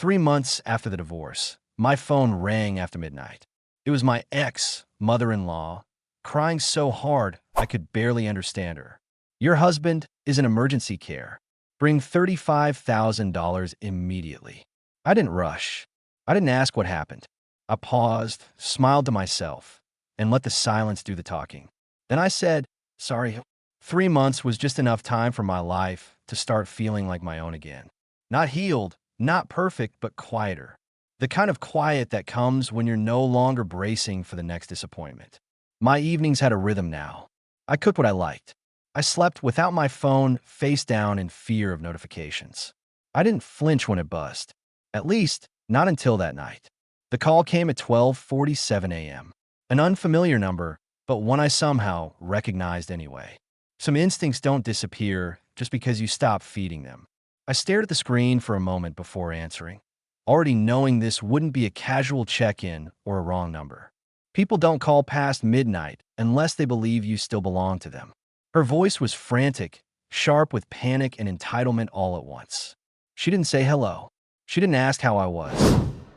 3 months after the divorce, my phone rang after midnight. It was my ex-mother-in-law, crying so hard I could barely understand her. "Your husband is in emergency care. Bring $35,000 immediately." I didn't rush. I didn't ask what happened. I paused, smiled to myself, and let the silence do the talking. Then I said, "Sorry." 3 months was just enough time for my life to start feeling like my own again. Not healed, not perfect, but quieter. The kind of quiet that comes when you're no longer bracing for the next disappointment. My evenings had a rhythm now. I cooked what I liked. I slept without my phone face down in fear of notifications. I didn't flinch when it buzzed. At least, not until that night. The call came at 12:47 a.m. An unfamiliar number, but one I somehow recognized anyway. Some instincts don't disappear just because you stop feeding them. I stared at the screen for a moment before answering, already knowing this wouldn't be a casual check-in or a wrong number. People don't call past midnight unless they believe you still belong to them. Her voice was frantic, sharp with panic and entitlement all at once. She didn't say hello. She didn't ask how I was.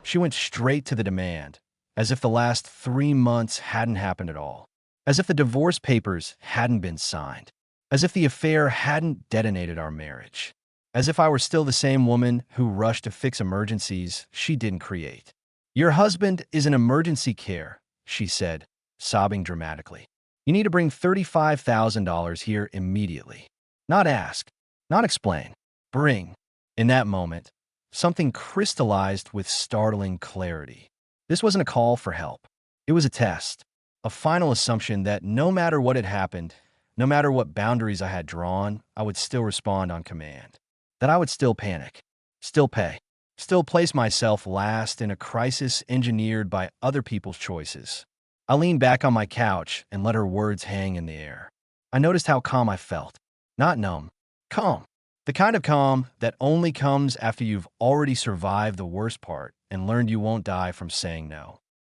She went straight to the demand, as if the last 3 months hadn't happened at all. As if the divorce papers hadn't been signed. As if the affair hadn't detonated our marriage. As if I were still the same woman who rushed to fix emergencies she didn't create. "Your husband is in emergency care," she said, sobbing dramatically. "You need to bring $35,000 here immediately." Not ask, not explain. Bring. In that moment, something crystallized with startling clarity. This wasn't a call for help. It was a test. A final assumption that no matter what had happened, no matter what boundaries I had drawn, I would still respond on command. That I would still panic, still pay, still place myself last in a crisis engineered by other people's choices. I leaned back on my couch and let her words hang in the air. I noticed how calm I felt. Not numb. Calm. The kind of calm that only comes after you've already survived the worst part and learned you won't die from saying no.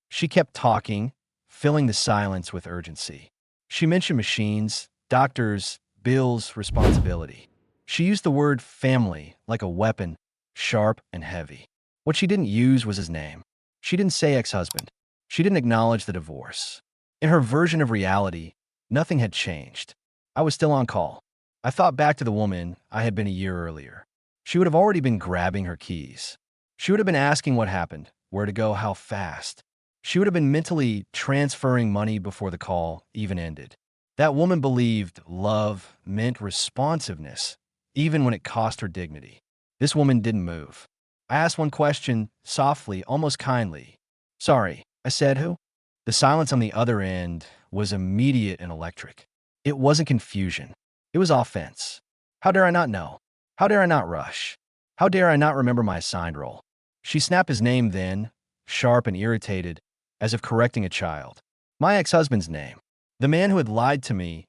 She kept talking, filling the silence with urgency. She mentioned machines, doctors, bills, responsibility. She used the word family like a weapon, sharp and heavy. What she didn't use was his name. She didn't say ex-husband. She didn't acknowledge the divorce. In her version of reality, nothing had changed. I was still on call. I thought back to the woman I had been a year earlier. She would have already been grabbing her keys. She would have been asking what happened, where to go, how fast. She would have been mentally transferring money before the call even ended. That woman believed love meant responsiveness, even when it cost her dignity. This woman didn't move. I asked one question, softly, almost kindly. "Sorry," I said. "Who?" The silence on the other end was immediate and electric. It wasn't confusion. It was offense. How dare I not know? How dare I not rush? How dare I not remember my assigned role? She snapped his name then, sharp and irritated, as if correcting a child. My ex-husband's name. The man who had lied to me,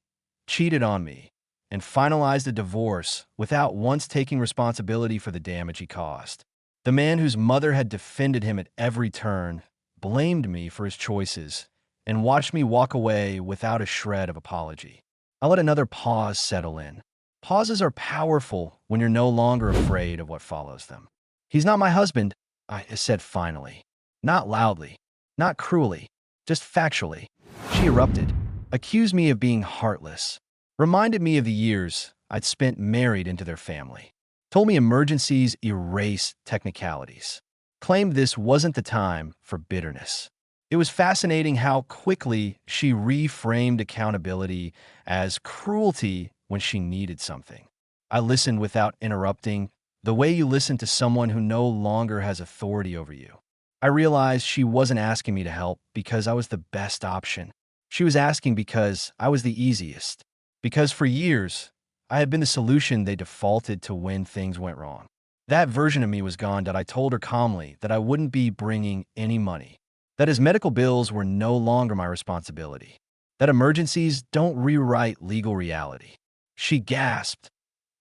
cheated on me, and finalized a divorce without once taking responsibility for the damage he caused. The man whose mother had defended him at every turn, blamed me for his choices, and watched me walk away without a shred of apology. I let another pause settle in. Pauses are powerful when you're no longer afraid of what follows them. "He's not my husband," I said finally. Not loudly, not cruelly, just factually. She erupted, accused me of being heartless, reminded me of the years I'd spent married into their family, told me emergencies erase technicalities, claimed this wasn't the time for bitterness. It was fascinating how quickly she reframed accountability as cruelty when she needed something. I listened without interrupting, the way you listen to someone who no longer has authority over you. I realized she wasn't asking me to help because I was the best option. She was asking because I was the easiest. Because for years, I had been the solution they defaulted to when things went wrong. That version of me was gone, that I told her calmly that I wouldn't be bringing any money, that his medical bills were no longer my responsibility, that emergencies don't rewrite legal reality. She gasped,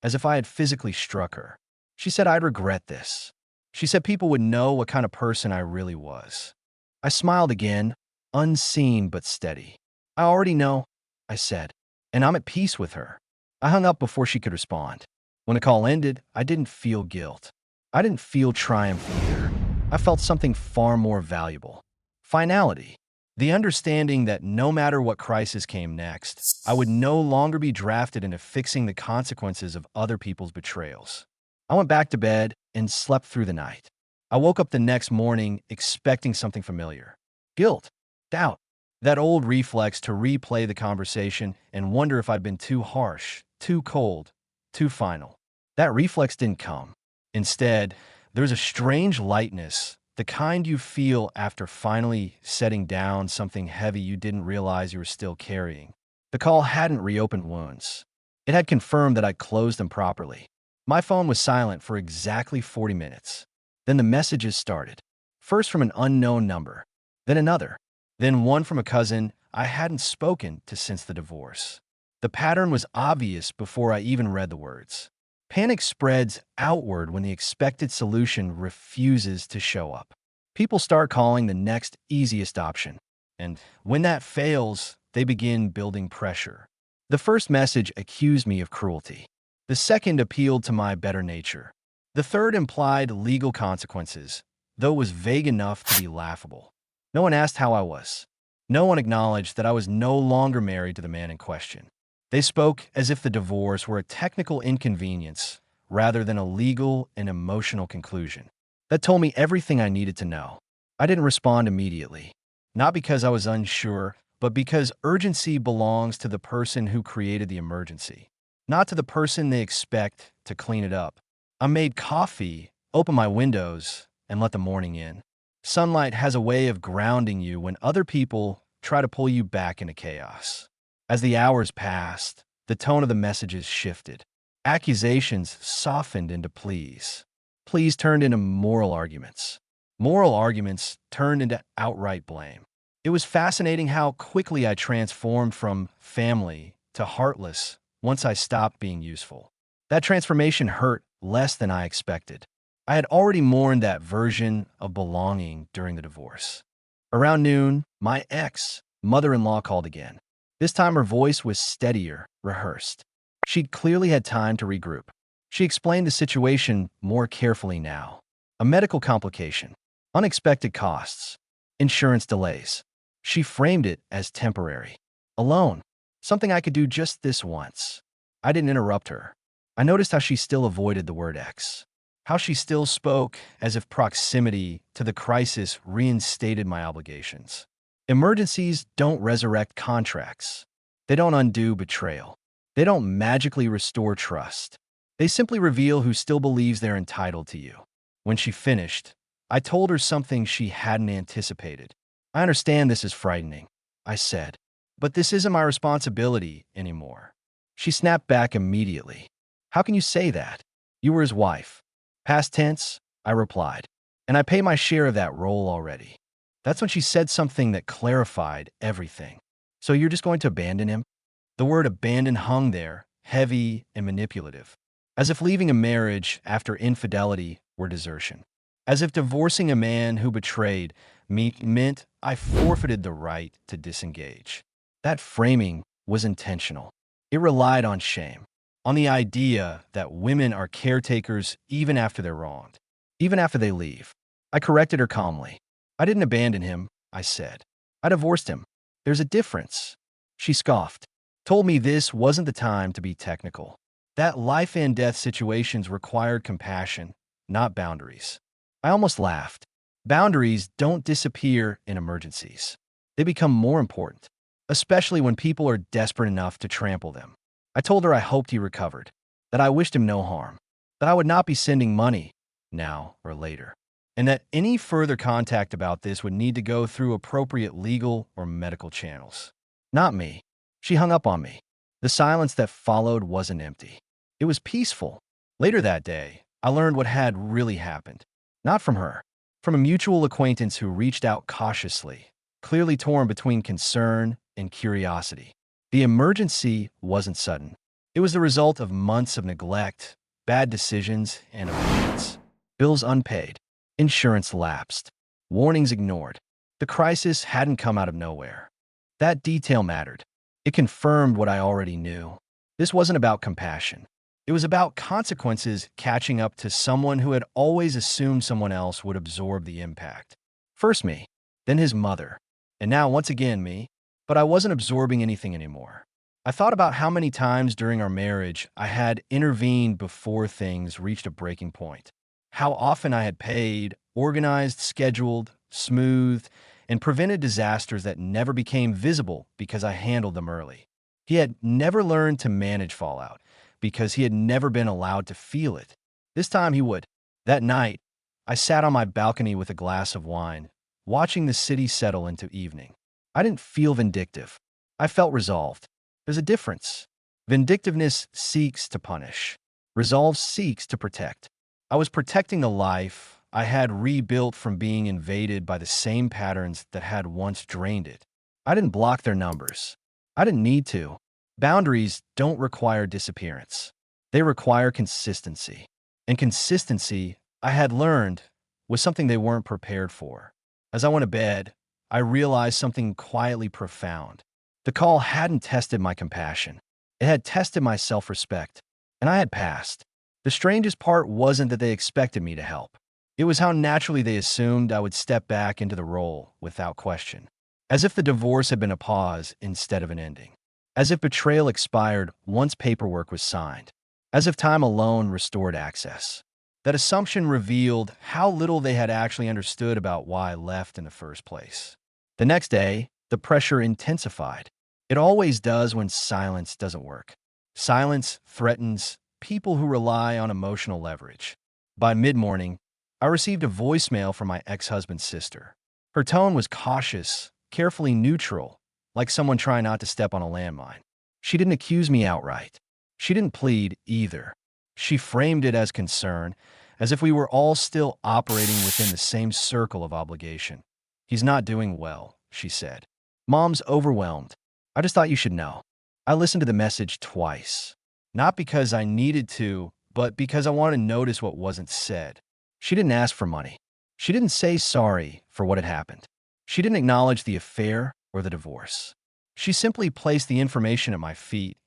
as if I had physically struck her. She said I'd regret this. She said people would know what kind of person I really was. I smiled again, unseen but steady. "I already know," I said, "and I'm at peace with her." I hung up before she could respond. When the call ended, I didn't feel guilt. I didn't feel triumph either. I felt something far more valuable. Finality. The understanding that no matter what crisis came next, I would no longer be drafted into fixing the consequences of other people's betrayals. I went back to bed and slept through the night. I woke up the next morning expecting something familiar. Guilt, doubt, that old reflex to replay the conversation and wonder if I'd been too harsh, too cold, too final. That reflex didn't come. Instead, there's a strange lightness, the kind you feel after finally setting down something heavy you didn't realize you were still carrying. The call hadn't reopened wounds. It had confirmed that I'd closed them properly. My phone was silent for exactly 40 minutes. Then the messages started. First from an unknown number, then another, then one from a cousin I hadn't spoken to since the divorce. The pattern was obvious before I even read the words. Panic spreads outward when the expected solution refuses to show up. People start calling the next easiest option, and when that fails, they begin building pressure. The first message accused me of cruelty. The second appealed to my better nature. The third implied legal consequences, though it was vague enough to be laughable. No one asked how I was. No one acknowledged that I was no longer married to the man in question. They spoke as if the divorce were a technical inconvenience rather than a legal and emotional conclusion. That told me everything I needed to know. I didn't respond immediately, not because I was unsure, but because urgency belongs to the person who created the emergency, not to the person they expect to clean it up. I made coffee, opened my windows, and let the morning in. Sunlight has a way of grounding you when other people try to pull you back into chaos. As the hours passed, the tone of the messages shifted. Accusations softened into pleas. Pleas turned into moral arguments. Moral arguments turned into outright blame. It was fascinating how quickly I transformed from family to heartless once I stopped being useful. That transformation hurt less than I expected. I had already mourned that version of belonging during the divorce. Around noon, my ex-mother-in-law called again. This time her voice was steadier, rehearsed. She'd clearly had time to regroup. She explained the situation more carefully now. A medical complication, unexpected costs, insurance delays. She framed it as temporary. Alone, something I could do just this once. I didn't interrupt her. I noticed how she still avoided the word ex, how she still spoke as if proximity to the crisis reinstated my obligations. Emergencies don't resurrect contracts. They don't undo betrayal. They don't magically restore trust. They simply reveal who still believes they're entitled to you. When she finished, I told her something she hadn't anticipated. I understand this is frightening, I said, but this isn't my responsibility anymore. She snapped back immediately. How can you say that? You were his wife. Past tense, I replied, and I pay my share of that role already. That's when she said something that clarified everything. So you're just going to abandon him? The word abandon hung there, heavy and manipulative, as if leaving a marriage after infidelity were desertion. As if divorcing a man who betrayed me meant I forfeited the right to disengage. That framing was intentional. It relied on shame, on the idea that women are caretakers even after they're wronged, even after they leave. I corrected her calmly. I didn't abandon him, I said. I divorced him. There's a difference. She scoffed, told me this wasn't the time to be technical, that life and death situations required compassion, not boundaries. I almost laughed. Boundaries don't disappear in emergencies. They become more important, especially when people are desperate enough to trample them. I told her I hoped he recovered, that I wished him no harm, that I would not be sending money, now or later, and that any further contact about this would need to go through appropriate legal or medical channels. Not me. She hung up on me. The silence that followed wasn't empty. It was peaceful. Later that day, I learned what had really happened. Not from her, from a mutual acquaintance who reached out cautiously, clearly torn between concern and curiosity. The emergency wasn't sudden. It was the result of months of neglect, bad decisions, and avoidance. Bills unpaid. Insurance lapsed. Warnings ignored. The crisis hadn't come out of nowhere. That detail mattered. It confirmed what I already knew. This wasn't about compassion. It was about consequences catching up to someone who had always assumed someone else would absorb the impact. First me, then his mother, and now once again me, but I wasn't absorbing anything anymore. I thought about how many times during our marriage I had intervened before things reached a breaking point. How often I had paid, organized, scheduled, smoothed, and prevented disasters that never became visible because I handled them early. He had never learned to manage fallout because he had never been allowed to feel it. This time he would. That night, I sat on my balcony with a glass of wine, watching the city settle into evening. I didn't feel vindictive. I felt resolved. There's a difference. Vindictiveness seeks to punish. Resolve seeks to protect. I was protecting the life I had rebuilt from being invaded by the same patterns that had once drained it. I didn't block their numbers. I didn't need to. Boundaries don't require disappearance. They require consistency. And consistency, I had learned, was something they weren't prepared for. As I went to bed, I realized something quietly profound. The call hadn't tested my compassion. It had tested my self-respect, and I had passed. The strangest part wasn't that they expected me to help. It was how naturally they assumed I would step back into the role without question. As if the divorce had been a pause instead of an ending. As if betrayal expired once paperwork was signed. As if time alone restored access. That assumption revealed how little they had actually understood about why I left in the first place. The next day, the pressure intensified. It always does when silence doesn't work. Silence threatens people who rely on emotional leverage. By mid-morning, I received a voicemail from my ex-husband's sister. Her tone was cautious, carefully neutral, like someone trying not to step on a landmine. She didn't accuse me outright. She didn't plead either. She framed it as concern, as if we were all still operating within the same circle of obligation. He's not doing well, she said. Mom's overwhelmed. I just thought you should know. I listened to the message twice. Not because I needed to, but because I wanted to notice what wasn't said. She didn't ask for money. She didn't say sorry for what had happened. She didn't acknowledge the affair or the divorce. She simply placed the information at my feet,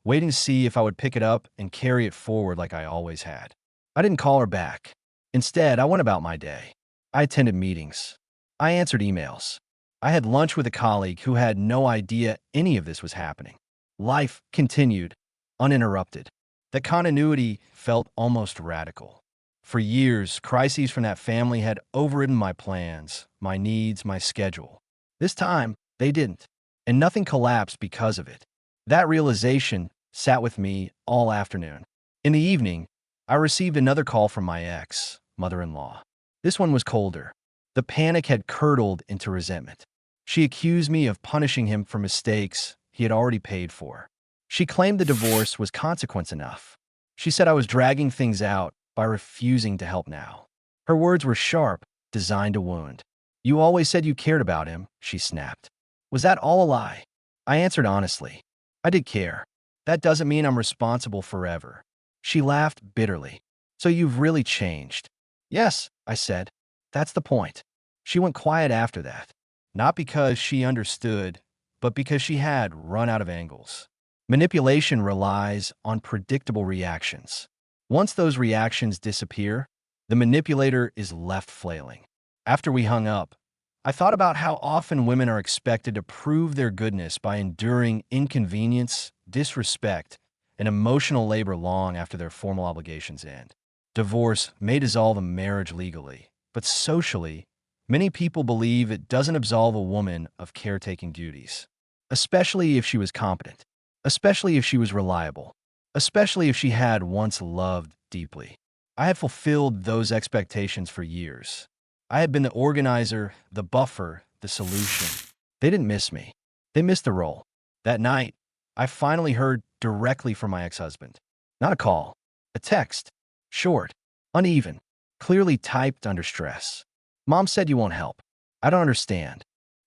waiting to see if I would pick it up and carry it forward like I always had. I didn't call her back. Instead, I went about my day. I attended meetings. I answered emails. I had lunch with a colleague who had no idea any of this was happening. Life continued, uninterrupted. The continuity felt almost radical. For years, crises from that family had overridden my plans, my needs, my schedule. This time, they didn't, and nothing collapsed because of it. That realization sat with me all afternoon. In the evening, I received another call from my ex, mother-in-law. This one was colder. The panic had curdled into resentment. She accused me of punishing him for mistakes he had already paid for. She claimed the divorce was consequence enough. She said I was dragging things out by refusing to help now. Her words were sharp, designed to wound. You always said you cared about him, she snapped. Was that all a lie? I answered honestly. I did care. That doesn't mean I'm responsible forever. She laughed bitterly. So you've really changed. Yes, I said. That's the point. She went quiet after that. Not because she understood, but because she had run out of angles. Manipulation relies on predictable reactions. Once those reactions disappear, the manipulator is left flailing. After we hung up, I thought about how often women are expected to prove their goodness by enduring inconvenience, disrespect, and emotional labor long after their formal obligations end. Divorce may dissolve a marriage legally, but socially, many people believe it doesn't absolve a woman of caretaking duties, especially if she was competent, especially if she was reliable, especially if she had once loved deeply. I had fulfilled those expectations for years. I had been the organizer, the buffer, the solution. They didn't miss me. They missed the role. That night, I finally heard directly from my ex-husband. Not a call, a text. Short, uneven, clearly typed under stress. Mom said you won't help. I don't understand.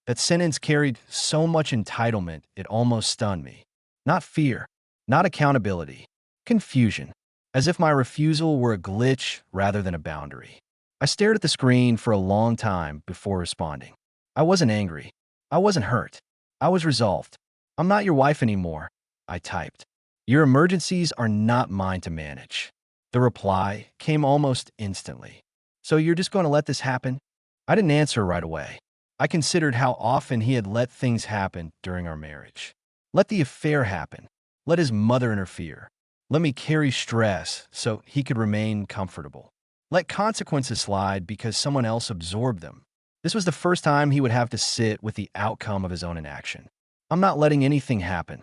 That sentence carried so much entitlement it almost stunned me. Not fear, not accountability, confusion, as if my refusal were a glitch rather than a boundary. I stared at the screen for a long time before responding. I wasn't angry. I wasn't hurt. I was resolved. I'm not your wife anymore, I typed. Your emergencies are not mine to manage. The reply came almost instantly. So you're just going to let this happen? I didn't answer right away. I considered how often he had let things happen during our marriage. Let the affair happen. Let his mother interfere. Let me carry stress so he could remain comfortable. Let consequences slide because someone else absorbed them. This was the first time he would have to sit with the outcome of his own inaction. I'm not letting anything happen.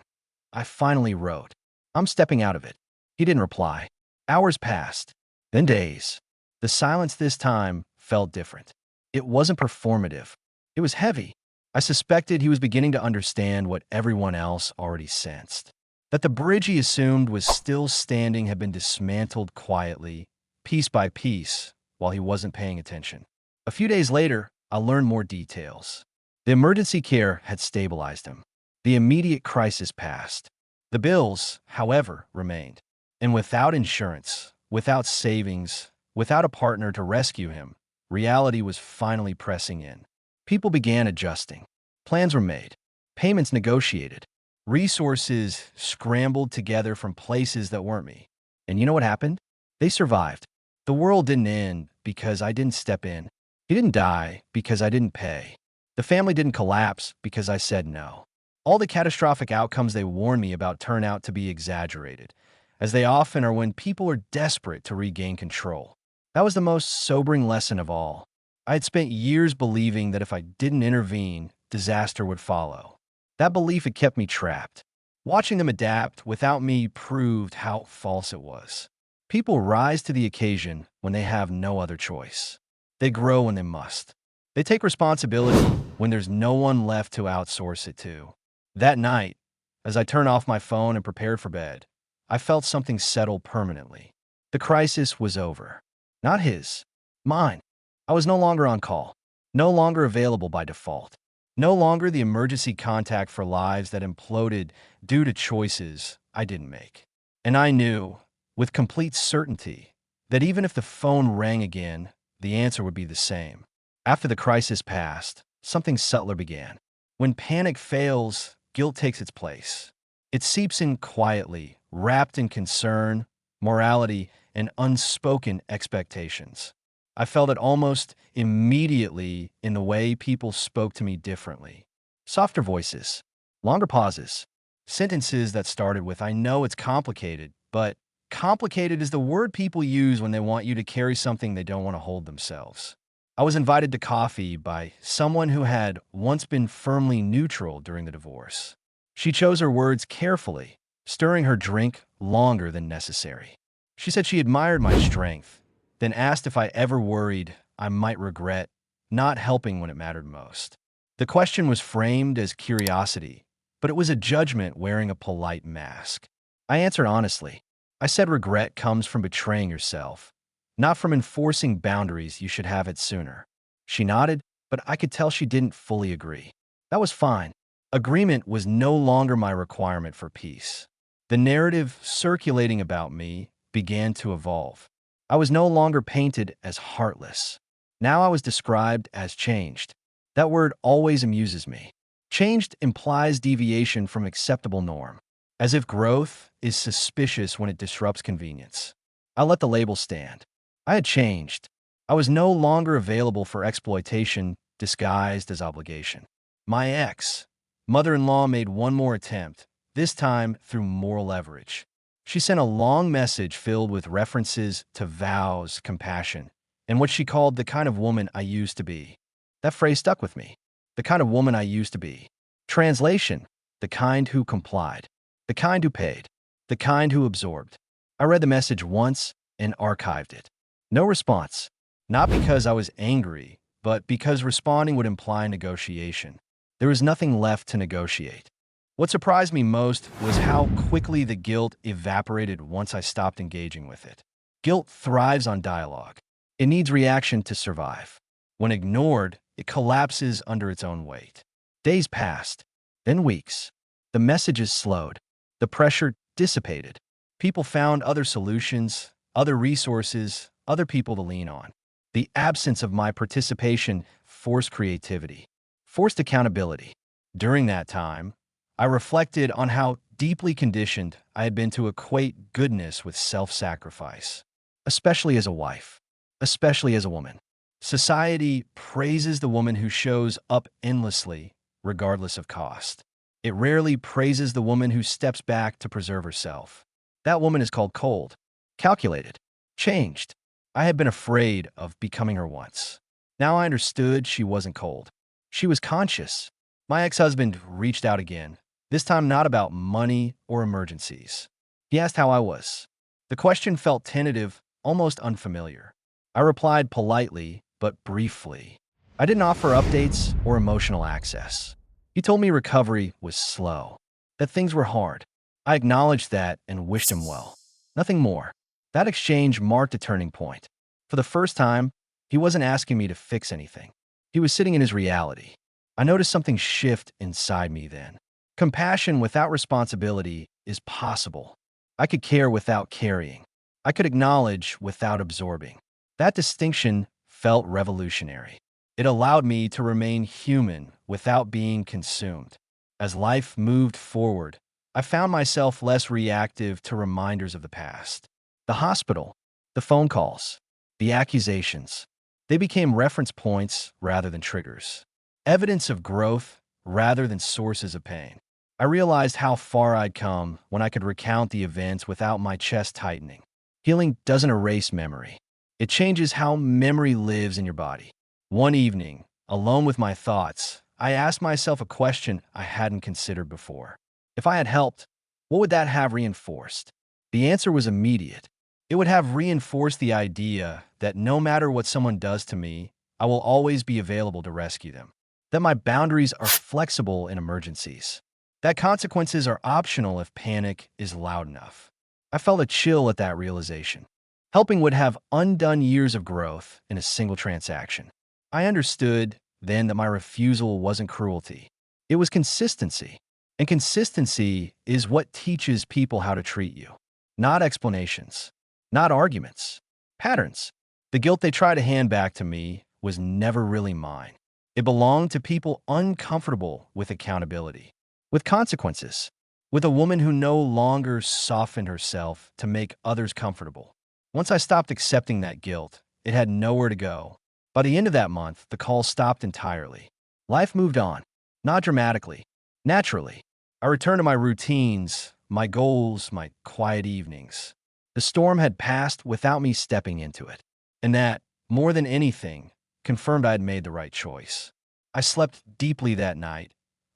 I finally wrote. I'm stepping out of it. He didn't reply. Hours passed, then days. The silence this time felt different. It wasn't performative. It was heavy. I suspected he was beginning to understand what everyone else already sensed. That the bridge he assumed was still standing had been dismantled quietly, piece by piece, while he wasn't paying attention. A few days later, I learned more details. The emergency care had stabilized him. The immediate crisis passed. The bills, however, remained. And without insurance, without savings, without a partner to rescue him, reality was finally pressing in. People began adjusting. Plans were made. Payments negotiated. Resources scrambled together from places that weren't me. And you know what happened? They survived. The world didn't end because I didn't step in. He didn't die because I didn't pay. The family didn't collapse because I said no. All the catastrophic outcomes they warned me about turn out to be exaggerated, as they often are when people are desperate to regain control. That was the most sobering lesson of all. I had spent years believing that if I didn't intervene, disaster would follow. That belief had kept me trapped. Watching them adapt without me proved how false it was. People rise to the occasion when they have no other choice. They grow when they must. They take responsibility when there's no one left to outsource it to. That night, as I turned off my phone and prepared for bed, I felt something settle permanently. The crisis was over. Not his. Mine. I was no longer on call. No longer available by default. No longer the emergency contact for lives that imploded due to choices I didn't make. And I knew, with complete certainty, that even if the phone rang again, the answer would be the same. After the crisis passed, something subtler began. When panic fails, guilt takes its place. It seeps in quietly, wrapped in concern, morality, and unspoken expectations. I felt it almost immediately in the way people spoke to me differently. Softer voices, longer pauses, sentences that started with, I know it's complicated, but complicated is the word people use when they want you to carry something they don't want to hold themselves. I was invited to coffee by someone who had once been firmly neutral during the divorce. She chose her words carefully, stirring her drink longer than necessary. She said she admired my strength, then asked if I ever worried I might regret not helping when it mattered most. The question was framed as curiosity, but it was a judgment wearing a polite mask. I answered honestly. I said regret comes from betraying yourself, not from enforcing boundaries you should have it sooner. She nodded, but I could tell she didn't fully agree. That was fine. Agreement was no longer my requirement for peace. The narrative circulating about me began to evolve. I was no longer painted as heartless. Now I was described as changed. That word always amuses me. Changed implies deviation from acceptable norm, as if growth is suspicious when it disrupts convenience. I let the label stand. I had changed. I was no longer available for exploitation disguised as obligation. My ex, mother-in-law, made one more attempt, this time through moral leverage. She sent a long message filled with references to vows, compassion, and what she called the kind of woman I used to be. That phrase stuck with me. The kind of woman I used to be. Translation: the kind who complied, the kind who paid, the kind who absorbed. I read the message once and archived it. No response. Not because I was angry, but because responding would imply negotiation. There was nothing left to negotiate. What surprised me most was how quickly the guilt evaporated once I stopped engaging with it. Guilt thrives on dialogue. It needs reaction to survive. When ignored, it collapses under its own weight. Days passed, then weeks. The messages slowed. The pressure dissipated. People found other solutions, other resources, other people to lean on. The absence of my participation forced creativity, forced accountability. During that time, I reflected on how deeply conditioned I had been to equate goodness with self-sacrifice, especially as a wife, especially as a woman. Society praises the woman who shows up endlessly, regardless of cost. It rarely praises the woman who steps back to preserve herself. That woman is called cold, calculated, changed. I had been afraid of becoming her once. Now I understood she wasn't cold. She was conscious. My ex-husband reached out again, this time not about money or emergencies. He asked how I was. The question felt tentative, almost unfamiliar. I replied politely, but briefly. I didn't offer updates or emotional access. He told me recovery was slow, that things were hard. I acknowledged that and wished him well. Nothing more. That exchange marked a turning point. For the first time, he wasn't asking me to fix anything. He was sitting in his reality. I noticed something shift inside me then. Compassion without responsibility is possible. I could care without carrying. I could acknowledge without absorbing. That distinction felt revolutionary. It allowed me to remain human without being consumed. As life moved forward, I found myself less reactive to reminders of the past. The hospital, the phone calls, the accusations, they became reference points rather than triggers. Evidence of growth rather than sources of pain. I realized how far I'd come when I could recount the events without my chest tightening. Healing doesn't erase memory. It changes how memory lives in your body. One evening, alone with my thoughts, I asked myself a question I hadn't considered before. If I had helped, what would that have reinforced? The answer was immediate. It would have reinforced the idea that no matter what someone does to me, I will always be available to rescue them. That my boundaries are flexible in emergencies. That consequences are optional if panic is loud enough. I felt a chill at that realization. Helping would have undone years of growth in a single transaction. I understood then that my refusal wasn't cruelty. It was consistency. And consistency is what teaches people how to treat you. Not explanations. Not arguments. Patterns. The guilt they try to hand back to me was never really mine. It belonged to people uncomfortable with accountability, with consequences, with a woman who no longer softened herself to make others comfortable. Once I stopped accepting that guilt, it had nowhere to go. By the end of that month, the calls stopped entirely. Life moved on, not dramatically, naturally. I returned to my routines, my goals, my quiet evenings. The storm had passed without me stepping into it. And that, more than anything, confirmed I had made the right choice. I slept deeply that night,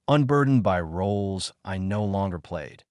unburdened by roles I no longer played.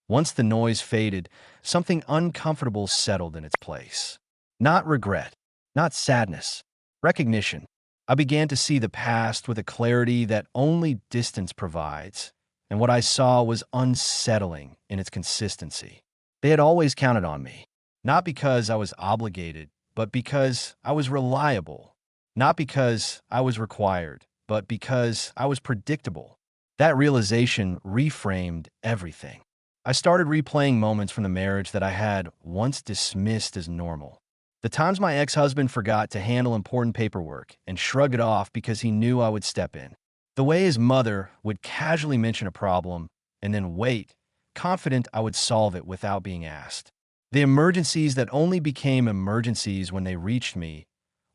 Once the noise faded, something uncomfortable settled in its place. Not regret, not sadness, recognition. I began to see the past with a clarity that only distance provides, and what I saw was unsettling in its consistency. They had always counted on me, not because I was obligated, but because I was reliable, not because I was required, but because I was predictable. That realization reframed everything. I started replaying moments from the marriage that I had once dismissed as normal. The times my ex-husband forgot to handle important paperwork and shrugged it off because he knew I would step in. The way his mother would casually mention a problem and then wait, confident I would solve it without being asked. The emergencies that only became emergencies when they reached me,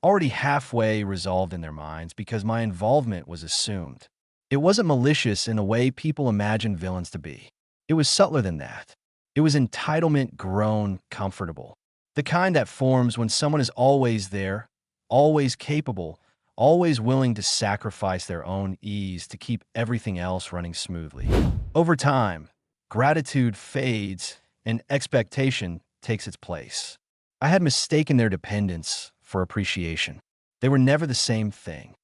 already halfway resolved in their minds because my involvement was assumed. It wasn't malicious in the way people imagine villains to be. It was subtler than that. It was entitlement grown comfortable. The kind that forms when someone is always there, always capable, always willing to sacrifice their own ease to keep everything else running smoothly. Over time, gratitude fades and expectation takes its place. I had mistaken their dependence for appreciation. They were never the same thing.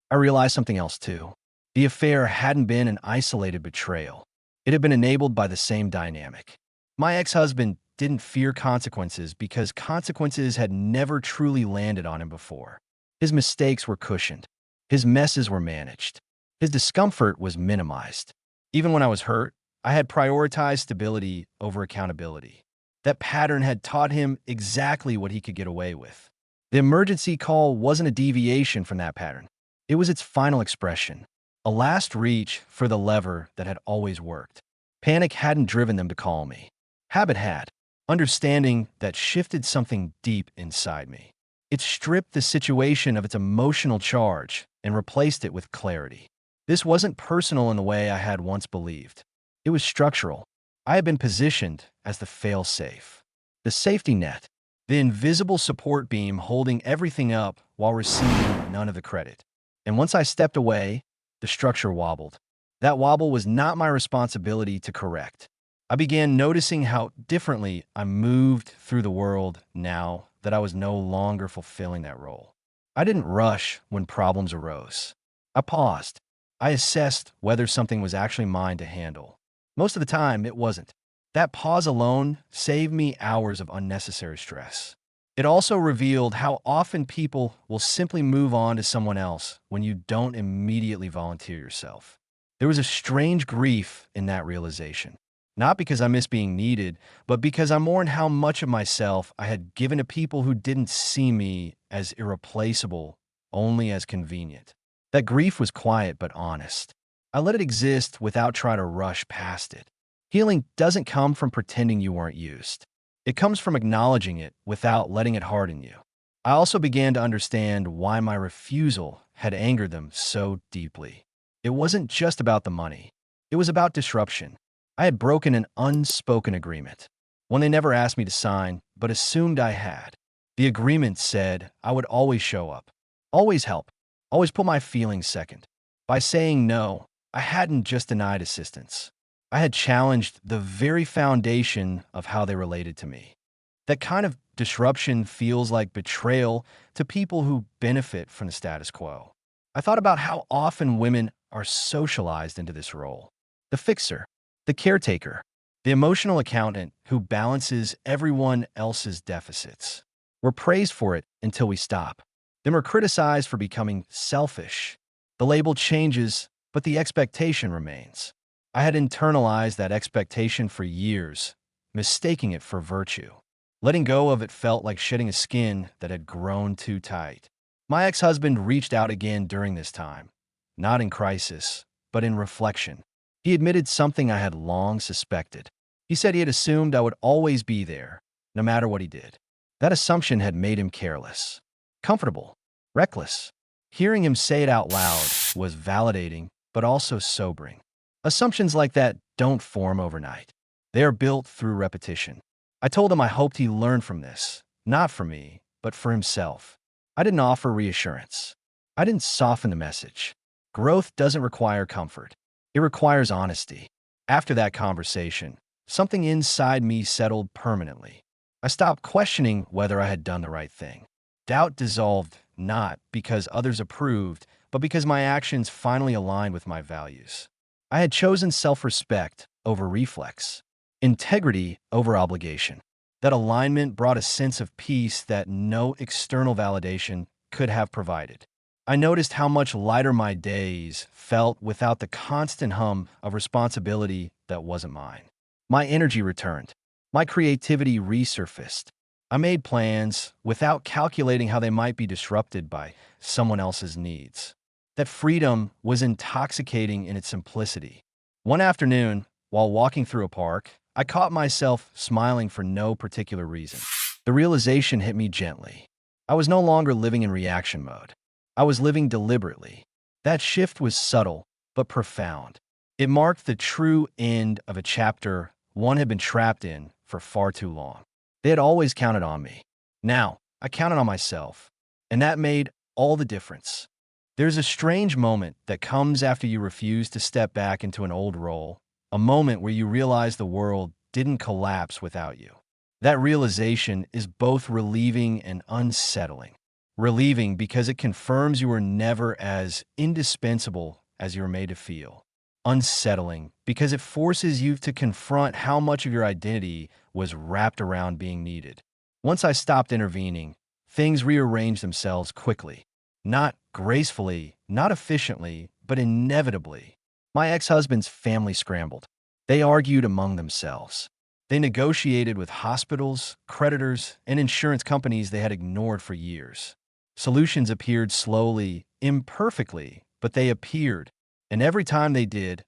I realized something else too. The affair hadn't been an isolated betrayal. It had been enabled by the same dynamic. My ex-husband didn't fear consequences because consequences had never truly landed on him before. His mistakes were cushioned. His messes were managed. His discomfort was minimized. Even when I was hurt, I had prioritized stability over accountability. That pattern had taught him exactly what he could get away with. The emergency call wasn't a deviation from that pattern. It was its final expression, a last reach for the lever that had always worked. Panic hadn't driven them to call me. Habit had. Understanding that shifted something deep inside me. It stripped the situation of its emotional charge and replaced it with clarity. This wasn't personal in the way I had once believed. It was structural. I had been positioned as the fail-safe, the safety net, the invisible support beam holding everything up while receiving none of the credit. And once I stepped away, the structure wobbled. That wobble was not my responsibility to correct. I began noticing how differently I moved through the world now that I was no longer fulfilling that role. I didn't rush when problems arose. I paused. I assessed whether something was actually mine to handle. Most of the time, it wasn't. That pause alone saved me hours of unnecessary stress. It also revealed how often people will simply move on to someone else when you don't immediately volunteer yourself. There was a strange grief in that realization. Not because I miss being needed, but because I mourned how much of myself I had given to people who didn't see me as irreplaceable, only as convenient. That grief was quiet but honest. I let it exist without trying to rush past it. Healing doesn't come from pretending you weren't used. It comes from acknowledging it without letting it harden you. I also began to understand why my refusal had angered them so deeply. It wasn't just about the money. It was about disruption. I had broken an unspoken agreement, one they never asked me to sign, but assumed I had. The agreement said I would always show up, always help, always put my feelings second. By saying no, I hadn't just denied assistance. I had challenged the very foundation of how they related to me. That kind of disruption feels like betrayal to people who benefit from the status quo. I thought about how often women are socialized into this role. The fixer, the caretaker, the emotional accountant who balances everyone else's deficits. We're praised for it until we stop. Then we're criticized for becoming selfish. The label changes, but the expectation remains. I had internalized that expectation for years, mistaking it for virtue. Letting go of it felt like shedding a skin that had grown too tight. My ex-husband reached out again during this time, not in crisis, but in reflection. He admitted something I had long suspected. He said he had assumed I would always be there, no matter what he did. That assumption had made him careless, comfortable, reckless. Hearing him say it out loud was validating, but also sobering. Assumptions like that don't form overnight. They are built through repetition. I told him I hoped he learned from this, not for me, but for himself. I didn't offer reassurance. I didn't soften the message. Growth doesn't require comfort. It requires honesty. After that conversation, something inside me settled permanently. I stopped questioning whether I had done the right thing. Doubt dissolved not because others approved, but because my actions finally aligned with my values. I had chosen self-respect over reflex, integrity over obligation. That alignment brought a sense of peace that no external validation could have provided. I noticed how much lighter my days felt without the constant hum of responsibility that wasn't mine. My energy returned. My creativity resurfaced. I made plans without calculating how they might be disrupted by someone else's needs. That freedom was intoxicating in its simplicity. One afternoon, while walking through a park, I caught myself smiling for no particular reason. The realization hit me gently. I was no longer living in reaction mode. I was living deliberately. That shift was subtle, but profound. It marked the true end of a chapter one had been trapped in for far too long. They had always counted on me. Now, I counted on myself, and that made all the difference. There's a strange moment that comes after you refuse to step back into an old role, a moment where you realize the world didn't collapse without you. That realization is both relieving and unsettling. Relieving because it confirms you were never as indispensable as you were made to feel. Unsettling because it forces you to confront how much of your identity was wrapped around being needed. Once I stopped intervening, things rearranged themselves quickly. Not gracefully, not efficiently, but inevitably. My ex-husband's family scrambled. They argued among themselves. They negotiated with hospitals, creditors, and insurance companies they had ignored for years. Solutions appeared slowly, imperfectly, but they appeared, and every time they did,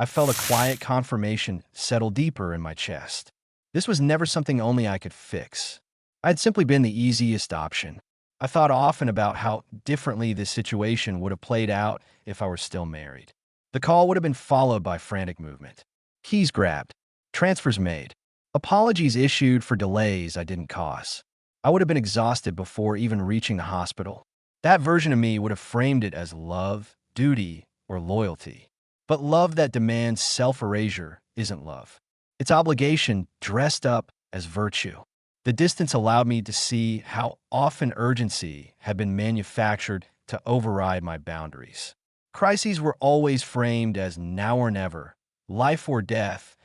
I felt a quiet confirmation settle deeper in my chest. This was never something only I could fix. I had simply been the easiest option. I thought often about how differently this situation would have played out if I were still married. The call would have been followed by frantic movement. Keys grabbed, transfers made, apologies issued for delays I didn't cause. I would have been exhausted before even reaching the hospital. That version of me would have framed it as love, duty, or loyalty. But love that demands self-erasure isn't love. It's obligation dressed up as virtue. The distance allowed me to see how often urgency had been manufactured to override my boundaries. Crises were always framed as now or never, life or death,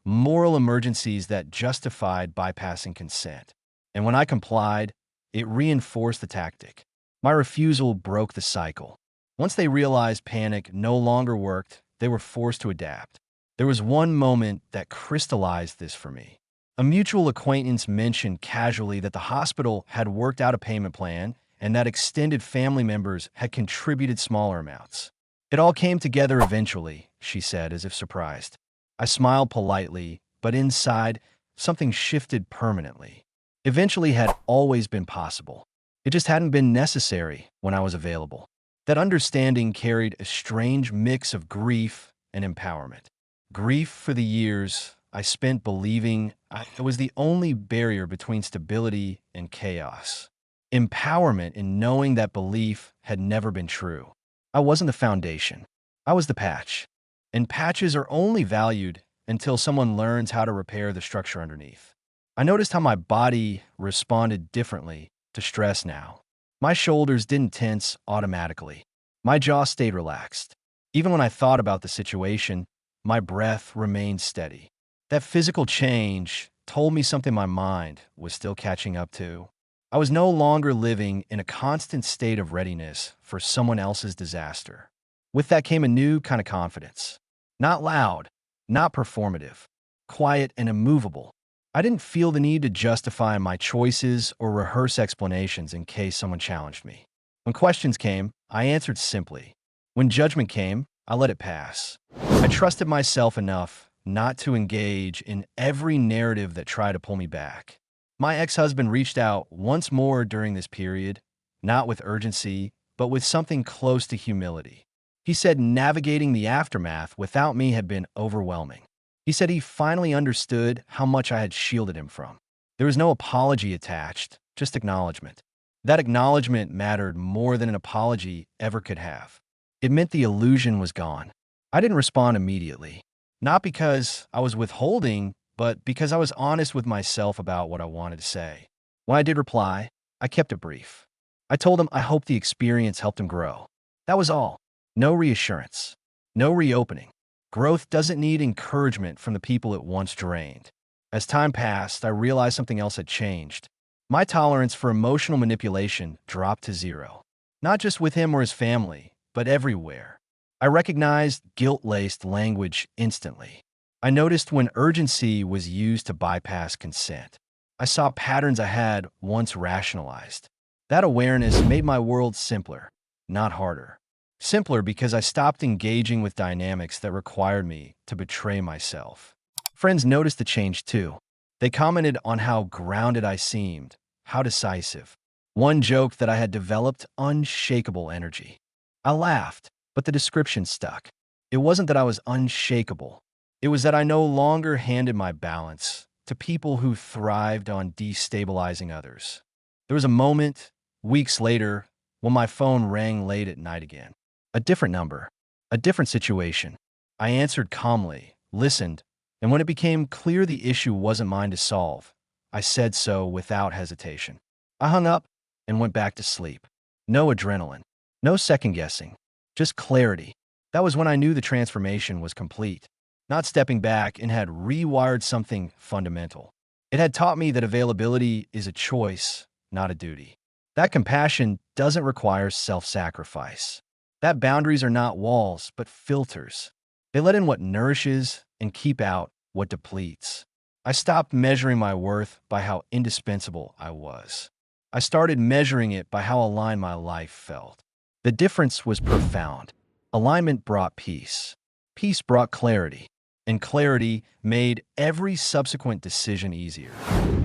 moral emergencies that justified bypassing consent. And when I complied, it reinforced the tactic. My refusal broke the cycle. Once they realized panic no longer worked, they were forced to adapt. There was one moment that crystallized this for me. A mutual acquaintance mentioned casually that the hospital had worked out a payment plan and that extended family members had contributed smaller amounts. It all came together eventually, she said, as if surprised. I smiled politely, but inside, something shifted permanently. Eventually had always been possible. It just hadn't been necessary when I was available. That understanding carried a strange mix of grief and empowerment. Grief for the years I spent believing I was the only barrier between stability and chaos. Empowerment in knowing that belief had never been true. I wasn't the foundation. I was the patch. And patches are only valued until someone learns how to repair the structure underneath. I noticed how my body responded differently to stress now. My shoulders didn't tense automatically. My jaw stayed relaxed. Even when I thought about the situation, my breath remained steady. That physical change told me something my mind was still catching up to. I was no longer living in a constant state of readiness for someone else's disaster. With that came a new kind of confidence. Not loud, not performative, quiet and immovable. I didn't feel the need to justify my choices or rehearse explanations in case someone challenged me. When questions came, I answered simply. When judgment came, I let it pass. I trusted myself enough not to engage in every narrative that tried to pull me back. My ex-husband reached out once more during this period, not with urgency, but with something close to humility. He said navigating the aftermath without me had been overwhelming. He said he finally understood how much I had shielded him from. There was no apology attached, just acknowledgement. That acknowledgement mattered more than an apology ever could have. It meant the illusion was gone. I didn't respond immediately. Not because I was withholding, but because I was honest with myself about what I wanted to say. When I did reply, I kept it brief. I told him I hoped the experience helped him grow. That was all. No reassurance. No reopening. Growth doesn't need encouragement from the people it once drained. As time passed, I realized something else had changed. My tolerance for emotional manipulation dropped to zero. Not just with him or his family, but everywhere. I recognized guilt-laced language instantly. I noticed when urgency was used to bypass consent. I saw patterns I had once rationalized. That awareness made my world simpler, not harder. Simpler because I stopped engaging with dynamics that required me to betray myself. Friends noticed the change too. They commented on how grounded I seemed, how decisive. One joked that I had developed unshakable energy. I laughed, but the description stuck. It wasn't that I was unshakable. It was that I no longer handed my balance to people who thrived on destabilizing others. There was a moment, weeks later, when my phone rang late at night again. A different number, a different situation. I answered calmly, listened, and when it became clear the issue wasn't mine to solve, I said so without hesitation. I hung up and went back to sleep. No adrenaline, no second-guessing, just clarity. That was when I knew the transformation was complete. Not stepping back and had rewired something fundamental. It had taught me that availability is a choice, not a duty. That compassion doesn't require self-sacrifice. That boundaries are not walls, but filters. They let in what nourishes and keep out what depletes. I stopped measuring my worth by how indispensable I was. I started measuring it by how aligned my life felt. The difference was profound. Alignment brought peace. Peace brought clarity, and clarity made every subsequent decision easier.